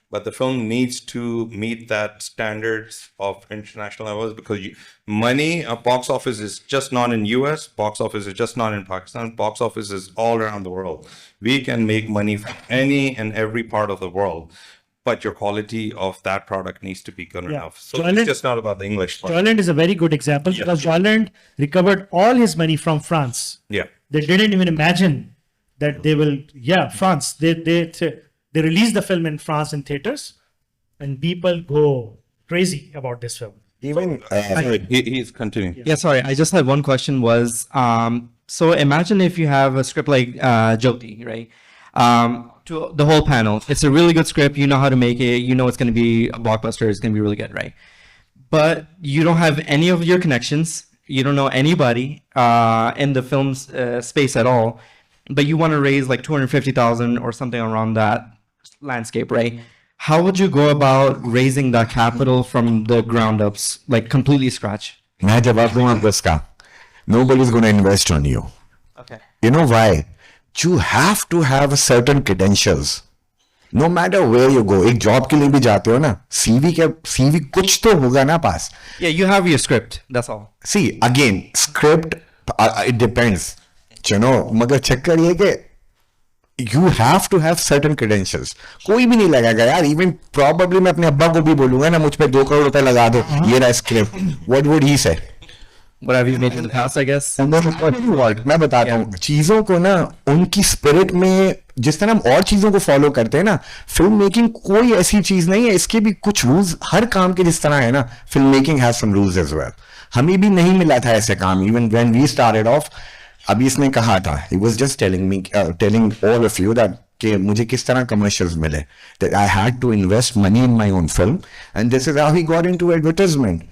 S5: but the film needs to meet that standards of international levels, because money, a box office is just not in US. Box office is just not in Pakistan. Box office is all around the world. We can make money from any and every part of the world, but your quality of that product needs to be good enough. So it's just not about the English part.
S3: Joyland is a very good example, because Joyland recovered all his money from France.
S5: Yeah.
S3: They didn't even imagine that they will, France. They released the film in France in theaters, and people go crazy about this film.
S4: Even
S5: He's continuing.
S11: Yeah, sorry. I just had one question was, so imagine if you have a script like Jyoti, right? To the whole panel. It's a really good script. You know how to make it. You know it's going to be a blockbuster. It's going to be really good, right? But you don't have any of your connections. You don't know anybody in the film space at all. But you want to raise like 250,000 or something around that landscape, right? How would you go about raising that capital from the ground ups, like completely scratch?
S4: मैं जवाब दूंगा इसका. Nobody's going to invest on you.
S11: Okay.
S4: You know why? You have to have a certain credentials. No matter where you go, एक job के लिए भी जाते हो ना, CV कुछ तो होगा ना पास.
S11: Yeah, you have your script. That's all.
S4: See, again, script, it depends. You know, मगर चक्कर ये कि you have to have certain credentials. कोई भी नहीं लगाएगा यार. Even probably मैं अपने अब्बा को भी बोलूंगा ना, मुझ पे 2 करोड़ रुपए लगा दो, ये रहा script. What would he say?
S11: What have you made in the past, I guess?
S4: मैं बताता हूँ चीजों को ना उनकी स्पिरिट में, जिस तरह हम और चीजों को फॉलो करते हैं ना, फिल्म मेकिंग कोई ऐसी चीज नहीं है. इसके भी कुछ रूल्स हर काम के जिस तरह है ना, film making has some rules as well. हमें भी नहीं मिला था ऐसे काम. Even when we started off, अभी इसने कहा था, he was just telling all of you that कि मुझे किस तरह कमर्शियल्स मिले, that I had to invest money in my own film, and this is how he got into advertisement.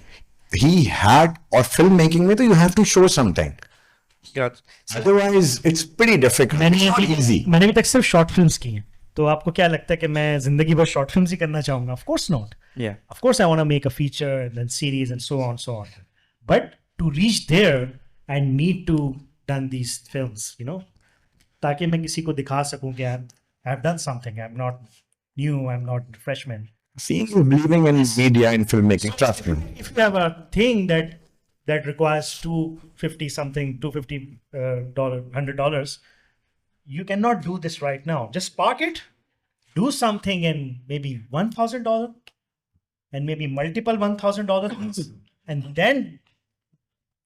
S4: He had, or filmmaking में तो you have to show something. Otherwise, it's pretty difficult. It's not easy.
S3: मैंने भी तक सिर्फ short films की हैं. तो आपको क्या लगता है कि मैं जिंदगी भर शॉर्ट फिल्म्स ही करना चाहूंगा? Of course not.
S11: Yeah.
S3: Of course I want to make a feature and then series and so on. But to reach there, I need to done these films, you know, ताकि मैं किसी को दिखा सकूं कि I've done something. I'm not new. I'm not freshman.
S4: Seeing you believing in media and filmmaking, trust me.
S3: If you have a thing that requires $250, $100, you cannot do this right now. Just park it, do something in maybe $1,000 and maybe multiple $1,000 things, and then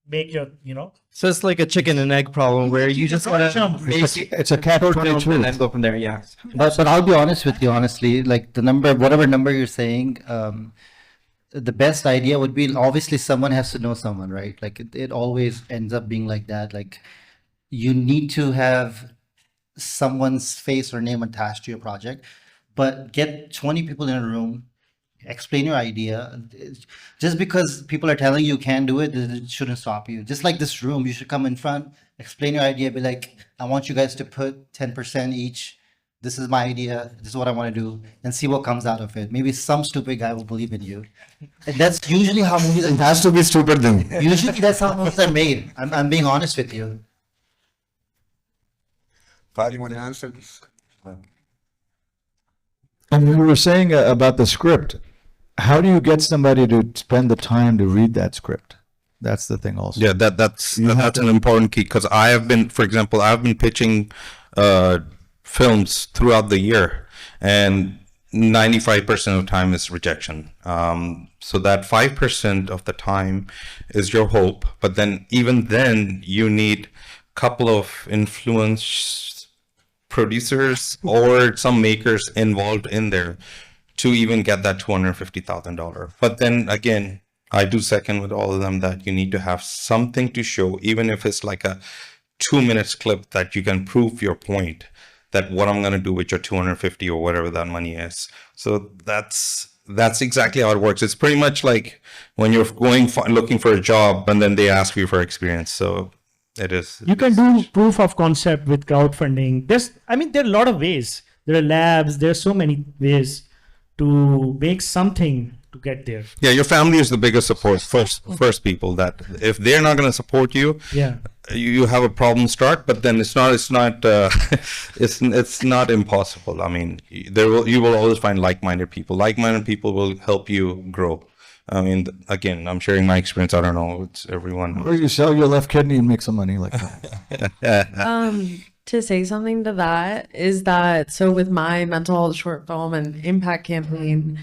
S3: make your, you know.
S11: So it's like a chicken and egg problem where you just want to.
S2: It's a catch-22.
S11: And then go from there. Yeah.
S6: But I'll be honest with you, honestly, like the number, whatever number you're saying, the best idea would be, obviously someone has to know someone, right? Like it always ends up being like that. Like you need to have someone's face or name attached to your project, but get 20 people in a room, explain your idea. Just because people are telling you can't do it, it shouldn't stop you. Just like this room, you should come in front, explain your idea, be like, I want you guys to put 10% each this is my idea, this is what I want to do, and see what comes out of it. Maybe some stupid guy will believe in you. And that's usually how movies
S2: It has to be stupid then.
S6: usually that's how movies are made. I'm being honest with you.
S4: Fahad, you want to answer this?
S2: And we were saying about the script. How do you get somebody to spend the time to read that script? That's the thing also.
S5: Yeah, that's
S2: You have
S5: that's
S2: to-
S5: an important key, because I have been, for example, I've been pitching films throughout the year, and 95% of the time is rejection. So that 5% of the time is your hope, but then even then you need a couple of influence producers or some makers involved in there to even get that $250,000. But then again, I do second with all of them that you need to have something to show, even if it's like a 2 minutes clip that you can prove your point, that what I'm going to do with your 250 or whatever that money is. So that's exactly how it works. It's pretty much like when you're looking for a job and then they ask you for experience. So it is.
S3: You can do proof of concept with crowdfunding. There are a lot of ways. There are labs. There are so many ways to make something to get there.
S5: Yeah, your family is the biggest support. First people that if they're not going to support you,
S3: Yeah.
S5: you have a problem start. But then it's not it's not impossible. I mean, you will always find like-minded people. Like-minded people will help you grow. I mean, again, I'm sharing my experience. I don't know. It's everyone.
S2: Or you sell your left kidney and make some money like that.
S12: To say something to that is that, so with my mental health short film and impact campaign,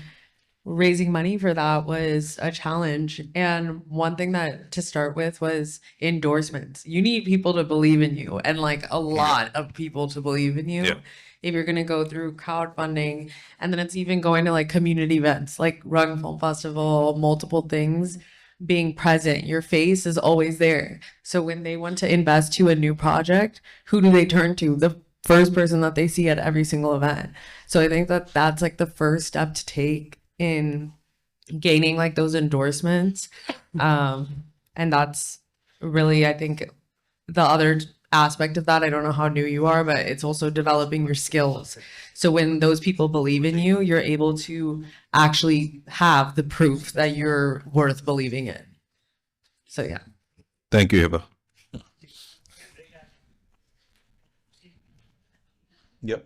S12: raising money for that was a challenge. And one thing that to start with was endorsements. You need people to believe in you, and like a lot of people to believe in you.
S5: Yeah.
S12: If you're going to go through crowdfunding, and then it's even going to like community events like Rug Film Festival, multiple things, being present, your face is always there. So when they want to invest to a new project, who do they turn to? The first person that they see at every single event. So I think that that's like the first step to take in gaining like those endorsements. And that's really, I think, the other aspect of that. I don't know how new you are, but it's also developing your skills. So when those people believe in you, you're able to actually have the proof that you're worth believing in. So yeah.
S5: Thank you, Hiba. Yep.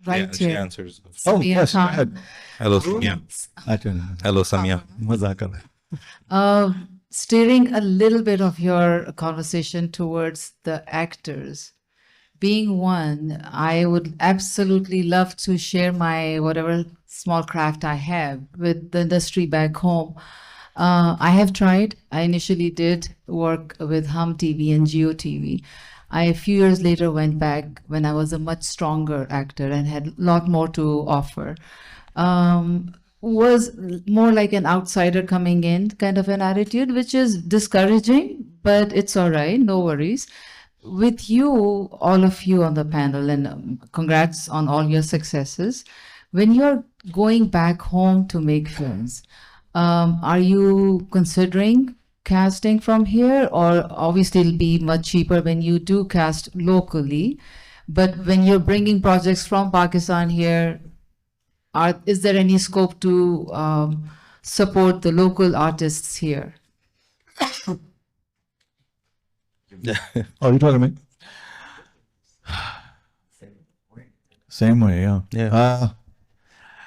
S10: Right
S5: Yeah, she
S10: here.
S5: answers.
S2: Oh,
S10: Samia
S2: yes. Go
S10: Khan.
S2: ahead.
S5: Hello, Samia. Hello, Samia.
S2: Mazak kar rahe hain.
S10: Steering a little bit of your conversation towards the actors. Being one, I would absolutely love to share my whatever small craft I have with the industry back home. I have tried. I initially did work with Hum TV and Geo TV. A few years later went back when I was a much stronger actor and had a lot more to offer. Was more like an outsider coming in kind of an attitude, which is discouraging, but it's all right, no worries. With you, all of you on the panel, and congrats on all your successes. When you're going back home to make films, are you considering casting from here? Or obviously it'll be much cheaper when you do cast locally, but when you're bringing projects from Pakistan here, is there any scope to support the local artists here?
S2: Oh, you talking to me? Same way, yeah.
S5: Yeah.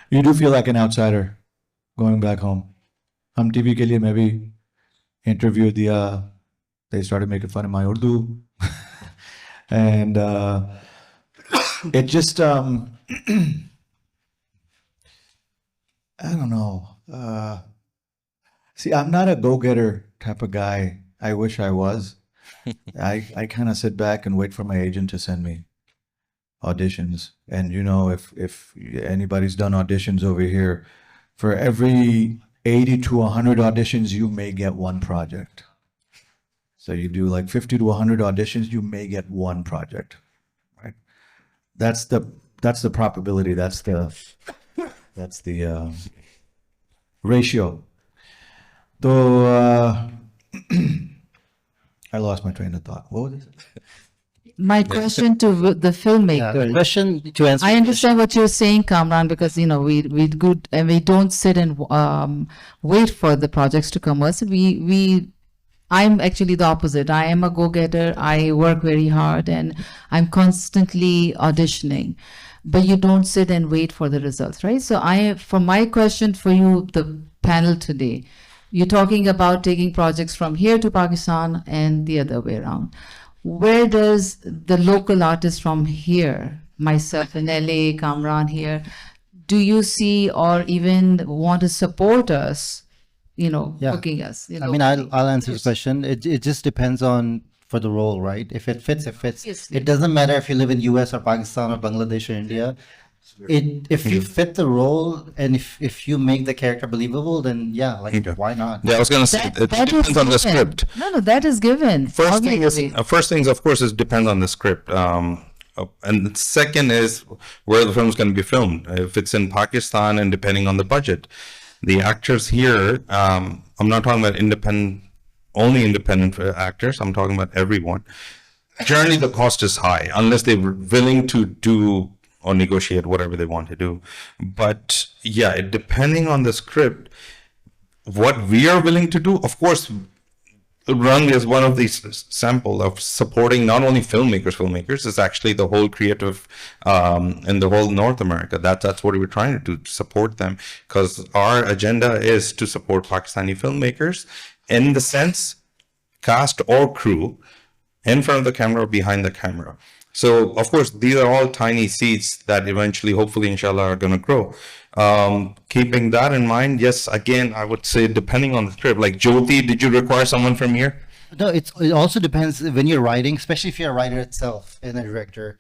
S2: You do feel like an outsider going back home. Hum TV ke liye main bhi interview diya. They started making fun of my Urdu. And it just, I don't know. See, I'm not a go-getter type of guy. I wish I was. I kind of sit back and wait for my agent to send me auditions. And you know, if anybody's done auditions over here, for every 80 to 100 auditions, you may get one project. So you do like 50 to 100 auditions, you may get one project, right? That's the probability. That's the ratio. So I lost my train of thought. What was it?
S10: my question to the
S6: Yeah,
S10: filmmaker.
S6: question to answer.
S10: I understand what you're saying, Kamran, because we good and we don't sit and wait for the projects to come us. I'm actually the opposite. I am a go-getter. I work very hard and I'm constantly auditioning. But you don't sit and wait for the results, right? So for my question for you, the panel today, you're talking about taking projects from here to Pakistan and the other way around. Where does the local artist from here, myself in LA, Kamran here, do you see or even want to support us, booking us?
S6: I mean, I'll answer this question. It just depends on for the role, right? If it fits, it fits.
S10: Obviously.
S6: It doesn't matter if you live in US or Pakistan or Bangladesh or India. If you fit the role and if you make the character believable, then yeah, like why not?
S5: Yeah, I was going to say, it
S10: That is
S5: depends on the
S10: given.
S5: script.
S10: No, that is given.
S5: First
S10: obviously.
S5: things, of course, is depend on the script. And the second is where the film is going to be filmed. If it's in Pakistan and depending on the budget, the actors here, I'm not talking about only independent actors. I'm talking about everyone. Generally, the cost is high unless they're willing to do or negotiate whatever they want to do. But yeah, depending on the script, what we are willing to do, of course, Rung is one of these sample of supporting not only filmmakers, it's actually the whole creative in the whole North America. That's what we're trying to do, to support them, because our agenda is to support Pakistani filmmakers in the sense, cast or crew, in front of the camera or behind the camera. So, of course, these are all tiny seeds that eventually, hopefully, inshallah, are going to grow. Keeping that in mind, yes, again, I would say depending on the script. Like Jyoti, did you require someone from here?
S6: No, it also depends when you're writing, especially if you're a writer itself and a director.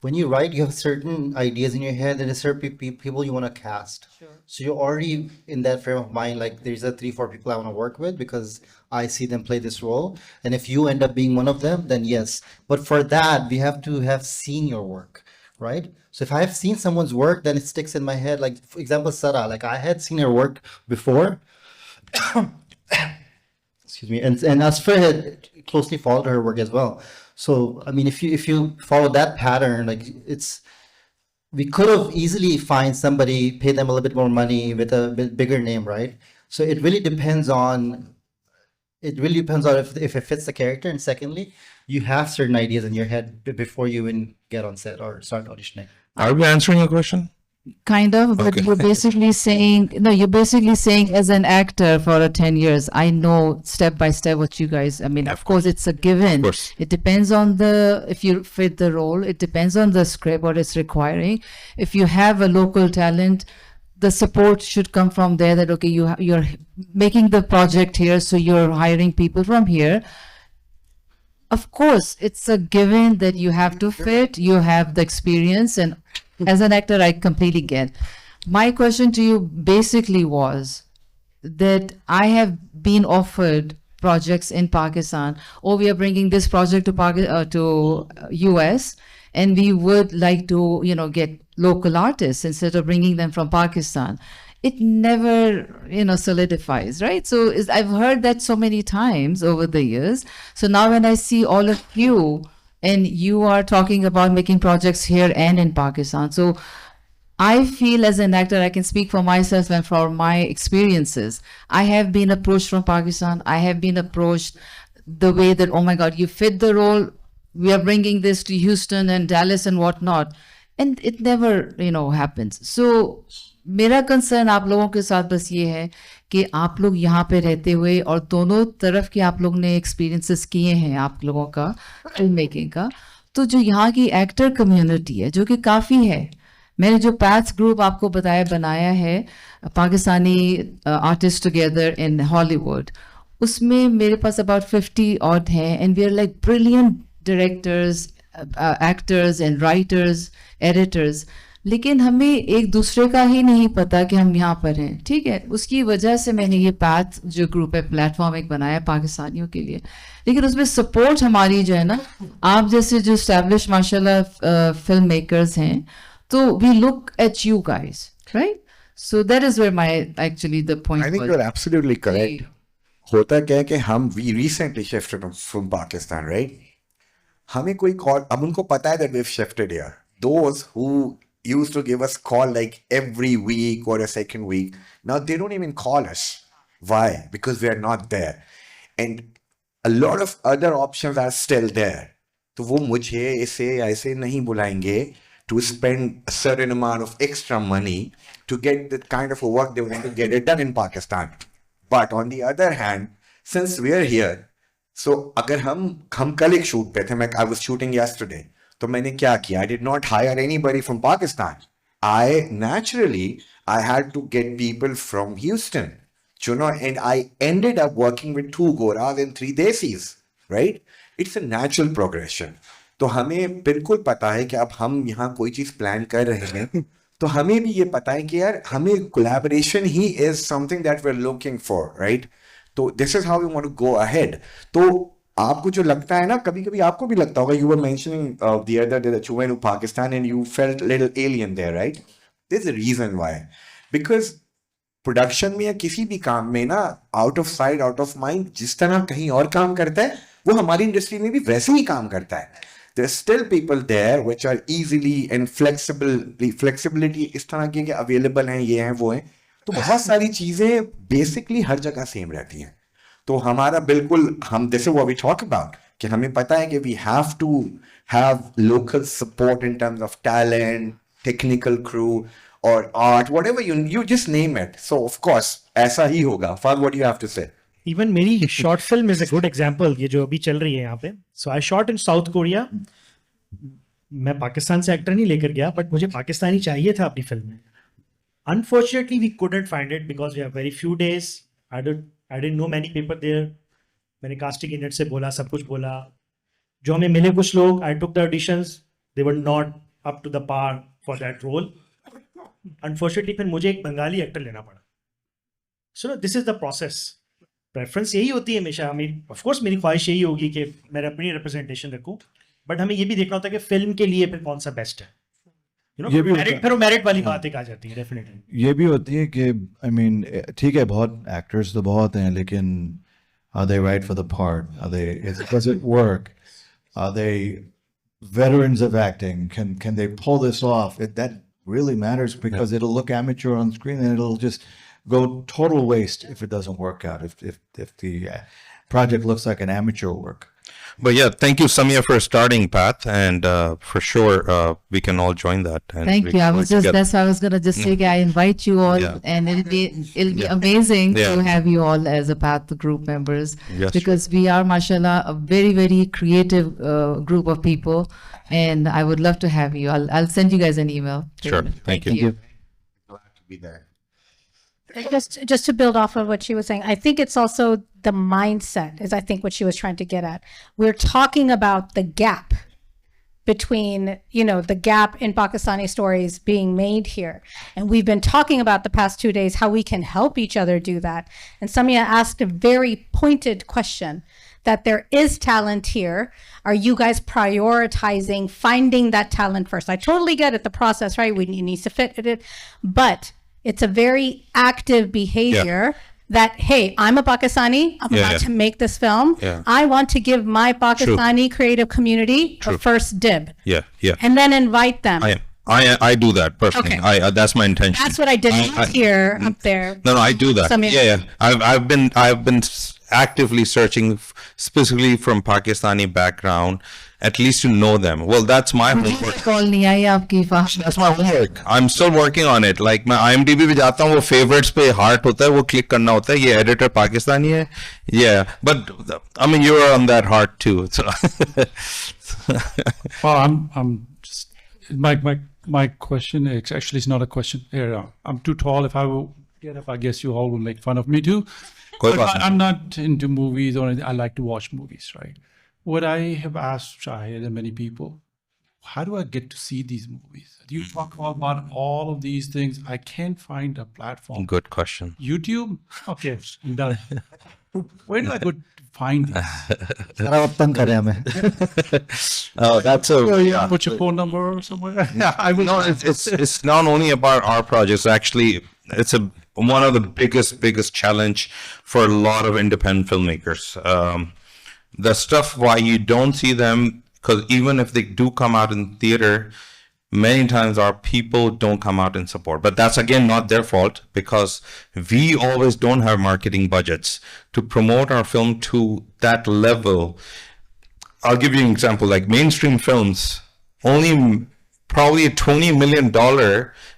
S6: When you write, you have certain ideas in your head and there's certain people you want to cast. Sure. So you're already in that frame of mind, like there's a 3-4 people I want to work with because I see them play this role. And if you end up being one of them, then yes. But for that, we have to have seen your work, right? So if I have seen someone's work, then it sticks in my head. Like, for example, Sara, like I had seen her work before. Excuse me. And Asfer had closely followed her work as well. So, I mean, if you follow that pattern, like we could have easily find somebody, pay them a little bit more money with a bit bigger name, right? So it really depends on if it fits the character. And secondly, you have certain ideas in your head before you even get on set or start auditioning.
S5: Are we answering your question?
S10: Kind of, but
S5: Okay.
S10: you're basically saying as an actor for 10 years, I know step by step what you guys, I mean, of course, it's a given.
S5: Of course.
S10: It depends on if you fit the role, it depends on the script, what it's requiring. If you have a local talent, the support should come from there that, okay, you're making the project here, so you're hiring people from here. Of course, it's a given that you have to fit, you have the experience, and as an actor, I completely get. My question to you basically was that I have been offered projects in Pakistan. Oh, we are bringing this project to US, and we would like to, get local artists instead of bringing them from Pakistan. It never, solidifies, right? So I've heard that so many times over the years. So now when I see all of you, and you are talking about making projects here and in Pakistan. So I feel as an actor, I can speak for myself and for my experiences. I have been approached from Pakistan. I have been approached the way that, oh my God, you fit the role. We are bringing this to Houston and Dallas and whatnot. And it never, happens. So मेरा concern आप लोगों के साथ बस ये है कि आप लोग यहाँ पे रहते हुए और दोनों तरफ के आप लोग ने एक्सपीरियंसेस किए हैं आप लोगों का फिल्म मेकिंग का, तो जो यहाँ की एक्टर कम्युनिटी है जो कि काफ़ी है, मैंने जो पैथ्स ग्रुप आपको बनाया है Pakistani artist together in Hollywood, उसमें मेरे पास अबाउट 50 ऑड हैं and we are like brilliant directors, actors and writers, editors, लेकिन हमें एक दूसरे का ही नहीं पता कि हम यहाँ पर हैं, ठीक है। उसकी वजह से मैंने ये पैथ जो ग्रुप है, प्लेटफॉर्म एक बनाया पाकिस्तानियों के लिए, लेकिन उसमें सपोर्ट हमारी जो है ना, आप जैसे जो एस्टैब्लिश माशाल्लाह फिल्म मेकर्स हैं, तो we look at you guys, right? So that is where my actually the point.
S4: I think you are absolutely correct. होता क्या है कि हम we recently shifted from Pakistan, right? हमें कोई call, अब उनको पता है that we've shifted here. Those who used to give us call like every week or a second week, now they don't even call us. Why? Because we are not there. And a lot of other options are still there. तो वो मुझे ऐसे ऐसे नहीं बुलाएंगे to spend a certain amount of extra money to get the kind of work they want to get it done in Pakistan. But on the other hand, since we are here, so अगर हम कल एक shoot पे थे, I was shooting yesterday, तो मैंने क्या किया? I did not hire anybody from Pakistan. I had to get people from Houston, you know, and I ended up working with 2 Goras and 3 Desis, right? It's a natural progression. तो हमें बिल्कुल पता है कि अब हम यहाँ कोई चीज प्लान कर रहे हैं तो हमें भी ये पता है कि यार हमें कोलैबोरेशन ही is something that we are looking for, right? तो this is how we want to go ahead. तो आपको जो लगता है ना, कभी कभी आपको भी लगता होगा, you were mentioning the other day that you went to Pakistan and you felt little alien there, right? There is a reason why. Because production में या किसी भी काम में ना, out of sight out of mind, जिस तरह कहीं और काम करता है वो हमारी इंडस्ट्री में भी वैसे ही काम करता है. There's still people there which are easily and flexibility इस तरह की available हैं, ये हैं वो हैं. तो बहुत सारी चीजें बेसिकली हर जगह सेम रहती हैं. तो हमारा बिल्कुल हम this is what we talk about कि हमें पता है कि we have to have local support in terms of talent, technical crew or art, whatever you just name it. So of course ऐसा ही होगा. Fahad, what do you have to say?
S3: Even मेरी short film is a good example, ये जो अभी चल रही है यहाँ पे. So I shot in South Korea. मैं पाकिस्तान से एक्टर नहीं लेकर गया, बट मुझे पाकिस्तानी चाहिए था अपनी फिल्म में. Unfortunately we couldn't find it because we have very few days. I didn't know many people there. मैंने कास्टिंग यूनिट से बोला, सब कुछ बोला. जो हमें मिले कुछ लोग, I took the auditions, they were not up to the par for that role. Unfortunately फिर मुझे एक बंगाली एक्टर लेना पड़ा. So this is the process. Preference यही होती है हमेशा. ऑफ कोर्स मेरी ख्वाहिश यही होगी कि मैं अपनी रिप्रेजेंटेशन रखूं, बट हमें ये भी देखना होता है कि फिल्म के लिए फिर कौन सा बेस्ट है. यू नो, मेरिट वाली बात एक आ जाती है. डेफिनेटली
S2: ये भी होती है कि आई मीन ठीक है, बहुत एक्टर्स तो बहुत हैं, लेकिन are they right for the part? Are they, does it work? Are they veterans of acting? Can they pull this off? That really matters because it'll look amateur on screen and it'll just go total waste if it doesn't work out, if the project looks like an amateur work.
S5: But yeah, thank you, Samia, for starting Path, and for sure we can all join that. And
S10: Thank you. That's why I was gonna just say, I invite you all, and it'll be amazing to have you all as a Path group members, because we are, mashallah, a very, very creative group of people, and I would love to have you. I'll send you guys an email.
S5: Sure. Thank you.
S4: Glad to be there.
S7: Just to build off of what she was saying, I think it's also the mindset is I think what she was trying to get at. We're talking about the gap between, you know, the gap in Pakistani stories being made here. And we've been talking about the past 2 days how we can help each other do that. And Samia asked a very pointed question, that there is talent here. Are you guys prioritizing finding that talent first? I totally get it, the process, right? We need to fit it. But it's a very active behavior that, hey, I'm a Pakistani. I'm about to make this film. I want to give my Pakistani creative community a first dib. And then invite them.
S5: I do that personally.
S7: Okay.
S5: That's my intention.
S7: That's what I did here up there.
S5: No, I do that. I've been actively searching specifically from Pakistani background, at least to know them. Well, that's my homework. That's my homework. I'm still working on it. Like मैं IMDb पे जाता हूँ, वो favorites पे heart होता है, वो click करना होता है. ये editor Pakistani है. Yeah, but I mean you're on that heart too. So.
S13: Well, I'm just my question actually is not a question. Here, I'm too tall. If I will get up, I guess you all will make fun of me too. But I'm not into movies or anything. I like to watch movies, right? What I have asked Shahid and many people, how do I get to see these movies? You talk about all of these things. I can't find a platform.
S5: Good question.
S13: YouTube? Okay, I'm done. Where do I go to find these?
S5: Oh, that's a...
S13: Put your phone number or somewhere?
S5: I will. No, it's not only about our projects. Actually, it's one of the biggest challenge for a lot of independent filmmakers. The stuff why you don't see them Because even if they do come out in theater, many times our people don't come out and support. But that's again not their fault, because we always don't have marketing budgets to promote our film to that level. I'll give you an example, like mainstream films, only probably $20 million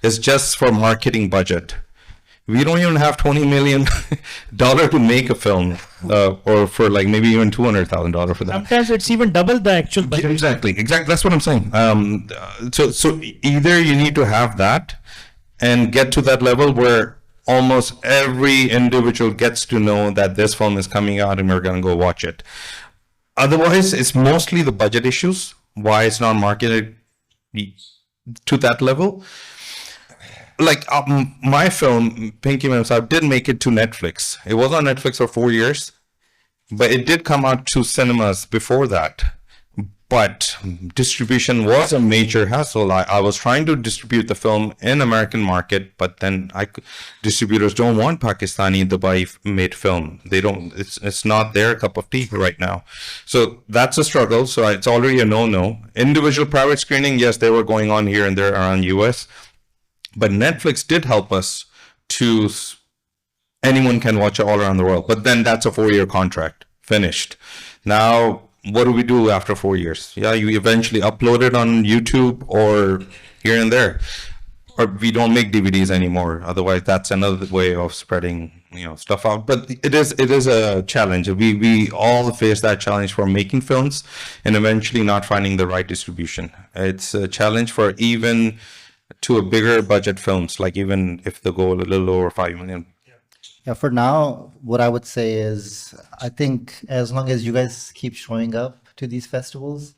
S5: is just for marketing budget. We don't even have $20 million to make a film, or for like maybe even $200,000 for that.
S3: Sometimes it's even double the actual budget.
S5: Exactly. That's what I'm saying. So either you need to have that and get to that level where almost every individual gets to know that this film is coming out and we're going to go watch it. Otherwise, it's mostly the budget issues, why it's not marketed to that level. Like my film, Pinky Memsab, did make it to Netflix. It was on Netflix for 4 years, but it did come out to cinemas before that. But distribution was a major hassle. I was trying to distribute the film in American market, but then distributors don't want Pakistani Dubai-made film. They don't. It's not their cup of tea right now. So that's a struggle. So it's already a no-no. Individual private screening, yes, they were going on here and there around US. But Netflix did help us to anyone can watch it all around the world. But then that's a 4-year contract, finished. Now, what do we do after 4 years? Yeah, you eventually upload it on YouTube or here and there. Or we don't make DVDs anymore. Otherwise, that's another way of spreading, stuff out. But it is a challenge. We all face that challenge for making films and eventually not finding the right distribution. It's a challenge for even to a bigger budget films, like even if the goal a little over 5 million.
S6: Yeah, for now, what I would say is, I think as long as you guys keep showing up to these festivals,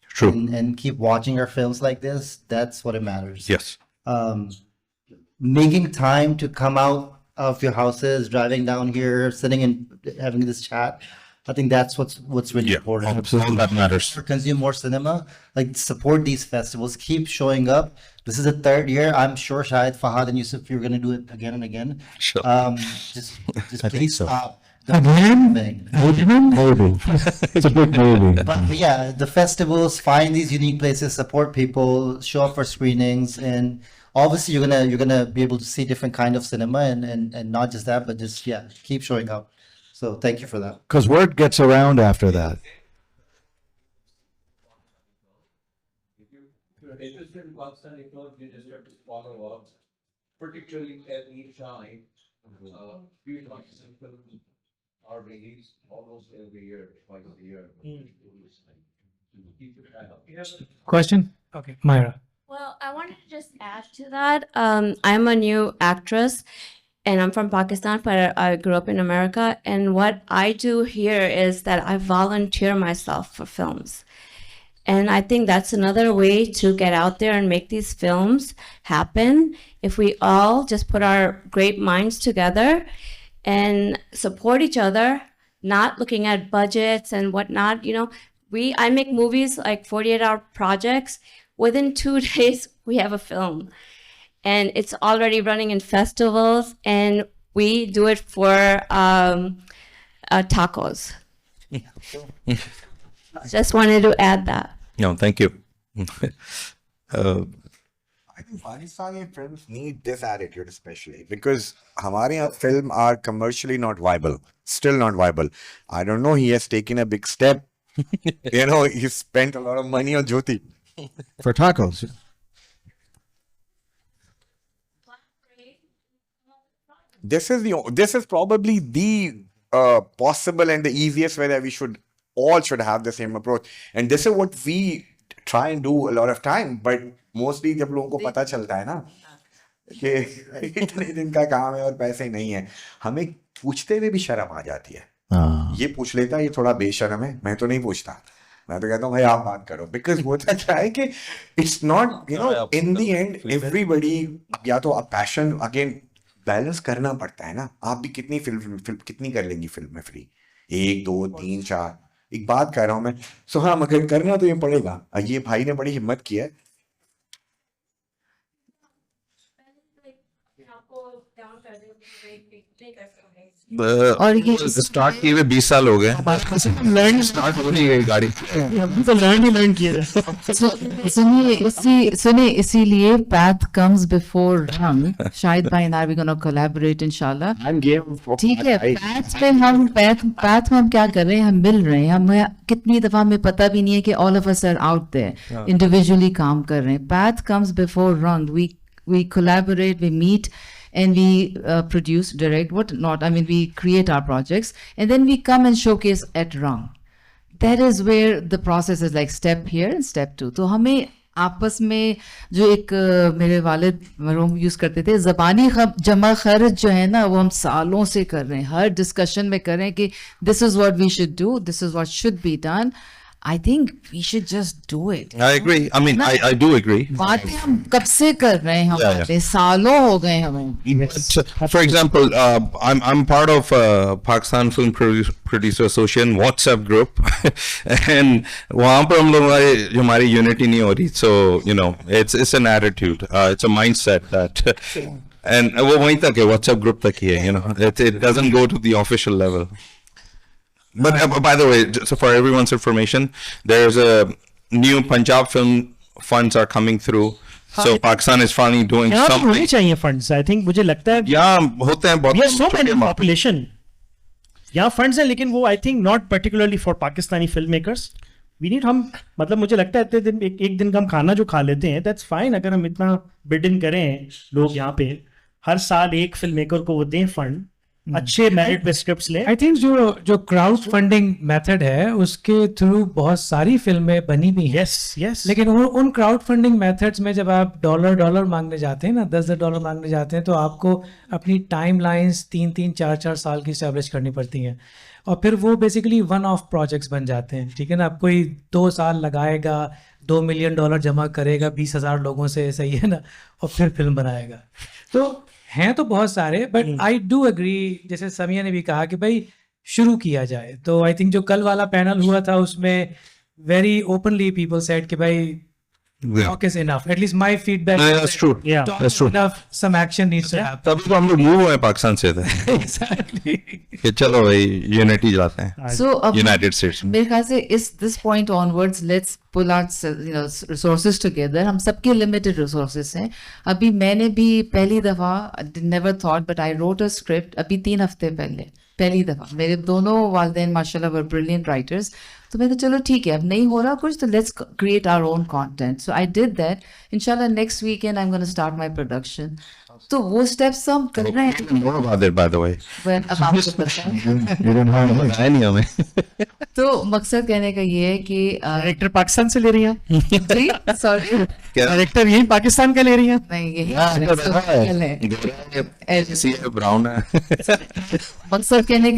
S5: true,
S6: and keep watching our films like this, that's what it matters.
S5: Yes.
S6: Making time to come out of your houses, driving down here, sitting and having this chat, I think that's what's really important.
S5: Absolutely, that matters.
S6: Consume more cinema, like support these festivals, keep showing up. This is the 3rd year. I'm sure Shahid, Fahad, and Yusuf, you're going to do it again and again.
S5: Sure.
S6: Just
S2: I think
S6: please
S2: so.
S6: stop.
S2: Again? Maybe. It's a big maybe.
S6: But yeah, the festivals, find these unique places, support people, show up for screenings, and obviously you're gonna be able to see different kind of cinema, and not just that, but just keep showing up. So thank you for that.
S2: Because word gets around after that.
S14: Interested in Pakistani films, you just have to follow up, particularly at each time. Few Pakistani films are released almost every year, twice a year. Keep your eye out.
S3: Question? Okay, Myra.
S15: Well, I wanted to just add to that. I'm a new actress and I'm from Pakistan, but I grew up in America. And what I do here is that I volunteer myself for films. And I think that's another way to get out there and make these films happen. If we all just put our great minds together and support each other, not looking at budgets and whatnot. I make movies like 48-hour projects. Within 2 days, we have a film. And it's already running in festivals, and we do it for tacos. Just wanted to add that.
S5: No, thank you.
S4: I think Pakistani films need this attitude especially because हमारे यहाँ film are commercially not viable, still not viable. I don't know, he has taken a big step. He spent a lot of money on Jyoti.
S2: For tacos.
S4: This is probably the possible and the easiest way that we should have the same approach. And this is what we try and do a lot of time. But mostly जब लोगों को पता चलता है ना कि इतने दिन का काम है और पैसे नहीं है, हमें पूछते हुए भी शर्म आ जाती है. ये पूछ लेता है, ये थोड़ा बेशर्म है, मैं तो नहीं पूछता. मैं तो कहता हूँ भाई आप बात करो. Because होता क्या है कि it's not, in the end everybody या तो a passion again बैलेंस करना पड़ता है ना. आप भी कितनी कितनी कर लेंगी फिल्म में फ्री? 1, 2, 3, 4. एक बात कह रहा हूं मैं. सो हाँ, मगर करना तो ये पड़ेगा. ये भाई ने बड़ी हिम्मत की है.
S10: और ये
S5: स्टार्ट किए हुए 20 साल हो गए स्टार्ट हो नहीं गई गाड़ी
S10: सुनिए इसीलिए path comes before run. शायद भाई and I we gonna collaborate इंशाल्लाह. ठीक है, path में हम क्या कर रहे हैं, हम मिल रहे हैं, हमें कितनी दफा हमें पता भी नहीं है कि all of us are out there individually काम कर रहे हैं. Path comes before run. We collaborate, we meet, and we produce, direct, what not. I mean, we create our projects, and then we come and showcase at Rung. That is where the process is like step here and step 2. तो हमें आपस में जो एक मेरे वालिद मरहूम use करते थे, ज़बानी जमा खर्च जो है ना, वो हम सालों से कर रहे हैं, हर डिस्कशन में कर रहे हैं कि this is what we should do, this is what should be done. I think we should just do it.
S5: I agree. I mean, I do agree.
S10: बातें हम कब से कर रहे हैं, हमारे सालों हो गए हमें.
S5: For example, I'm part of Pakistan Film Producer Association WhatsApp group, and वहाँ पर हम लोग जो हमारी unity नहीं हो रही. So you know, it's an attitude, it's a mindset that, and वो वहीं तक है, WhatsApp group तक ही है. You know, it doesn't go to the official level. But by the way, so for everyone's information, there's a new Punjab film funds are coming through. So Pakistan is finally doing something.
S3: होने चाहिए funds. I think मुझे लगता है.
S5: Yeah, होते हैं बहुत.
S3: We have so many population. यहाँ funds हैं, लेकिन वो I think not particularly for Pakistani filmmakers. We need हम मतलब मुझे लगता है इतने दिन एक दिन का हम खाना जो खा लेते हैं, that's fine. अगर हम इतना बिल्ड इन करें लोग यहाँ पे हर साल एक filmmaker को वो दें fund. अच्छे मेरिट पे स्क्रिप्ट्स ले.
S16: आई थिंक जो क्राउड फंडिंग मेथड है उसके थ्रू बहुत सारी फिल्में बनी भी हैं.
S3: यस
S16: लेकिन उन क्राउड फंडिंग मेथड्स में जब आप डॉलर मांगने जाते हैं ना, $10 मांगने जाते हैं, तो आपको अपनी टाइम लाइन्स 3-4 साल की स्टैब्लिश करनी पड़ती हैं, और फिर वो बेसिकली वन ऑफ प्रोजेक्ट्स बन जाते हैं. ठीक है ना, आप कोई 2 साल लगाएगा, $2 मिलियन जमा करेगा 20,000 लोगों से, सही है ना, और फिर फिल्म बनाएगा. तो हैं तो बहुत सारे, बट आई डू एग्री, जैसे समिया ने भी कहा कि भाई शुरू किया जाए. तो आई थिंक जो कल वाला पैनल हुआ था उसमें वेरी ओपनली पीपल सेड कि भाई talk is enough. At least my feedback.
S5: No, that's true.
S16: Yeah,
S5: that's true.
S16: Enough. Some action needs to happen.
S5: तभी तो हम लोग मूव हुए पाकिस्तान से थे.
S16: Exactly.
S5: कि चलो भाई यूनिटी जाते हैं.
S10: So
S5: United States.
S10: मेरे ख्याल से this point onwards, let's pull out resources together. हम सबके limited resources हैं. अभी मैंने भी पहली दफा never thought, but I wrote a script अभी 3 हफ्ते पहली दफा. मेरे दोनों वालिदैन माशाल्लाह were brilliant writers. तो मैंने कहा चलो ठीक है, अब नहीं हो रहा कुछ, तो let's create our own content. So I did that. Inshallah next weekend I'm going to start my production. तो वो steps हम कर रहे हैं.
S5: More about it, by the way.
S10: Well, अब आपको पता है.
S5: You don't have बताया नहीं हमें.
S10: तो मकसद कहने का ये है कि
S3: डायरेक्टर पाकिस्तान से ले रही हैं.
S10: जी सॉरी,
S3: डायरेक्टर यही पाकिस्तान का ले रही हैं.
S10: नहीं यही
S5: ब्राउन है.
S10: मकसद कहने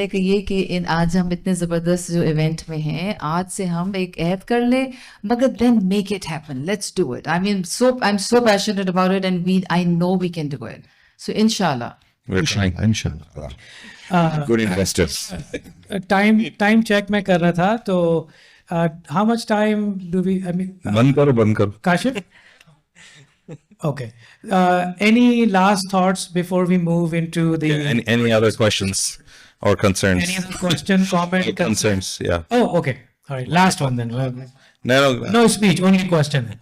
S10: का ये कि इन आज हम इतने जबरदस्त जो इवेंट में हैं, आज से हम एक ऐड कर ले, मगर then make it happen, let's do it. I am so passionate about it and I know we can do it. So इंशाल्लाह.
S5: We're trying, inshallah. Good investors.
S16: Time check मैं कर रहा था, तो how much time do we, I mean,
S5: बंद करो.
S16: Kashif? Okay. Any last thoughts before we move into the...
S5: Any other questions or concerns?
S16: Any other question, comment?
S5: Concerns, yeah.
S16: Oh, okay. All right. Last one then.
S5: No
S16: speech, only question.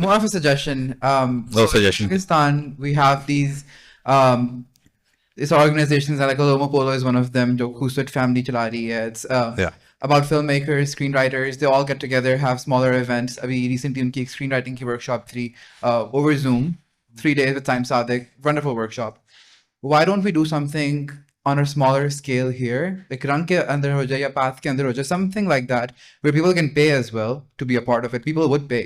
S17: More of a suggestion.
S5: Suggestion.
S17: Pakistan, we have these organizations like Olomo Polo is one of them. Jo Khuswat family chala rahi hai. It's about filmmakers, screenwriters. They all get together, have smaller events. Abhi recently unki ek screenwriting ki workshop thi over Zoom, 3 days with Time Sadiq. Wonderful workshop. Why don't we do something on a smaller scale here, like run ke andar ho jaye ya path ke andar ho jaye, something like that, where people can pay as well to be a part of it. People would pay.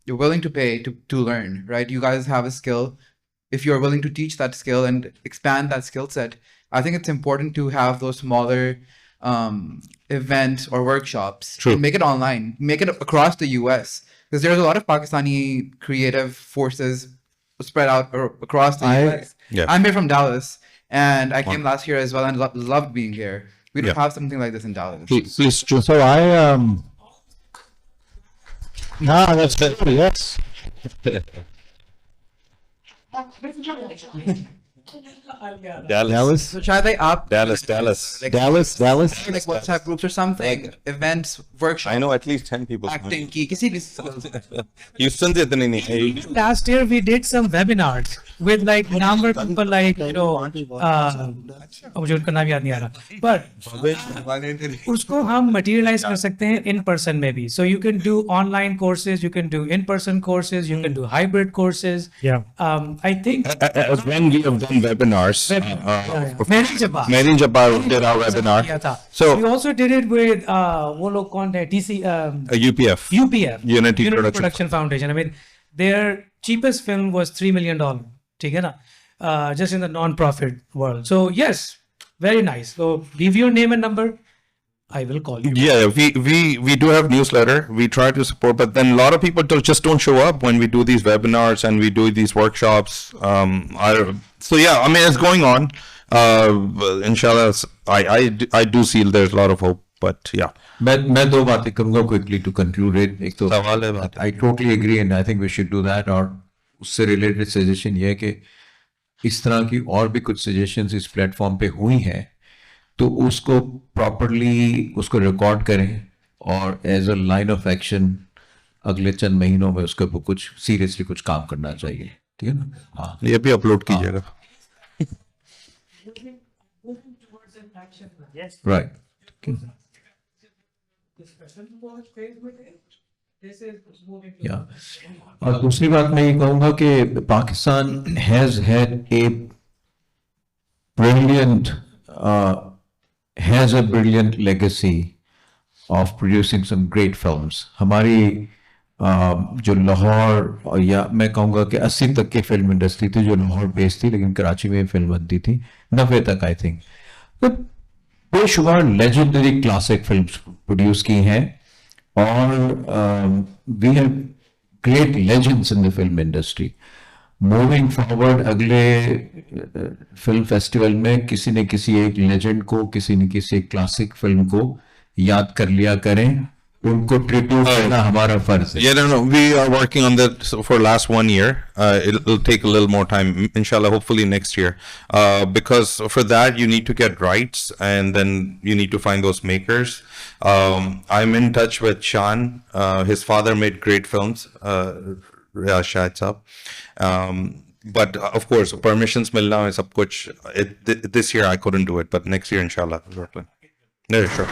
S17: You're willing to pay to learn, right? You guys have a skill. If you're willing to teach that skill and expand that skill set, I think it's important to have those smaller events or workshops.
S5: True.
S17: And make it online, make it across the US, because there's a lot of Pakistani creative forces spread out across the US.
S5: Yeah.
S17: I'm here from Dallas. And I came last year as well and loved being here. We don't have something like this in Dallas.
S2: Please. So Ah, that's true. Yes.
S5: Dallas.
S17: So try they up.
S5: Dallas.
S17: Like,
S2: Dallas.
S17: like WhatsApp groups or something, events, workshops.
S5: I know at least 10 people.
S17: Acting की किसी भी
S5: Houston से इतने नहीं है.
S16: Last year we did some webinars with like number of people like मुझे उनका नाम याद नहीं आ रहा, but उसको हम materialize कर सकते हैं in person में भी. So you can do online courses, you can do in person courses, you can do hybrid courses.
S3: Yeah.
S16: I think
S5: When we have done webinars,
S16: Mary
S5: Jabbar did our webinar. So
S16: we also did it with वो लोग कौन है TC
S5: UPF. Unity
S16: Production Foundation. I mean, their cheapest film was $3 million. ठीक है ना? Just in the non-profit world. So yes, very nice. So leave your name and number. I will call you.
S5: Yeah, we do have newsletter. We try to support, but then a lot of people just don't show up when we do these webinars and we do these workshops. So yeah, I mean it's going on. Inshallah, I do see there's a lot of hope. But yeah,
S8: मैं दो बातें करूँगा quickly to conclude it. एक तो I totally agree and I think we should do that. और उससे related suggestion ये है कि इस तरह की और भी कुछ suggestions इस platform पे हुई हैं, तो उसको properly उसको record करें और as a line of action अगले चंद महीनों में उसके ऊपर कुछ seriously कुछ काम करना चाहिए, ठीक है ना? हाँ,
S5: ये भी upload कीजिएगा.
S8: Right. Yeah. और दूसरी बात मैं ये कहूँगा कि Pakistan has had a brilliant legacy of producing some great films. हमारी जो लाहौर या मैं कहूँगा कि 80 तक की फिल्म इंडस्ट्री थी जो लाहौर बेस्ड थी, लेकिन कराची में फिल्म बनती थी 90 तक आई थिंक. तो बेशुमार लेजेंडरी क्लासिक फिल्म्स प्रोड्यूस की हैं और we have great legends in the film industry. Moving forward अगले फिल्म फेस्टिवल में किसी न किसी एक लेजेंड को, किसी न किसी एक क्लासिक फिल्म को याद कर लिया करें, उनको ट्रिब्यूट करना हमारा फर्ज है.
S5: Yeah, no, we are working on that for last 1 year. It'll take a little more time, inshallah, hopefully next year. Because for that, you need to get rights and then you need to find those makers. I'm in touch with Shan. His father made great films, Shaikh. But of course, permissions milna hai sab kuch. This year I couldn't do it, but next year, inshallah. Yeah, sure.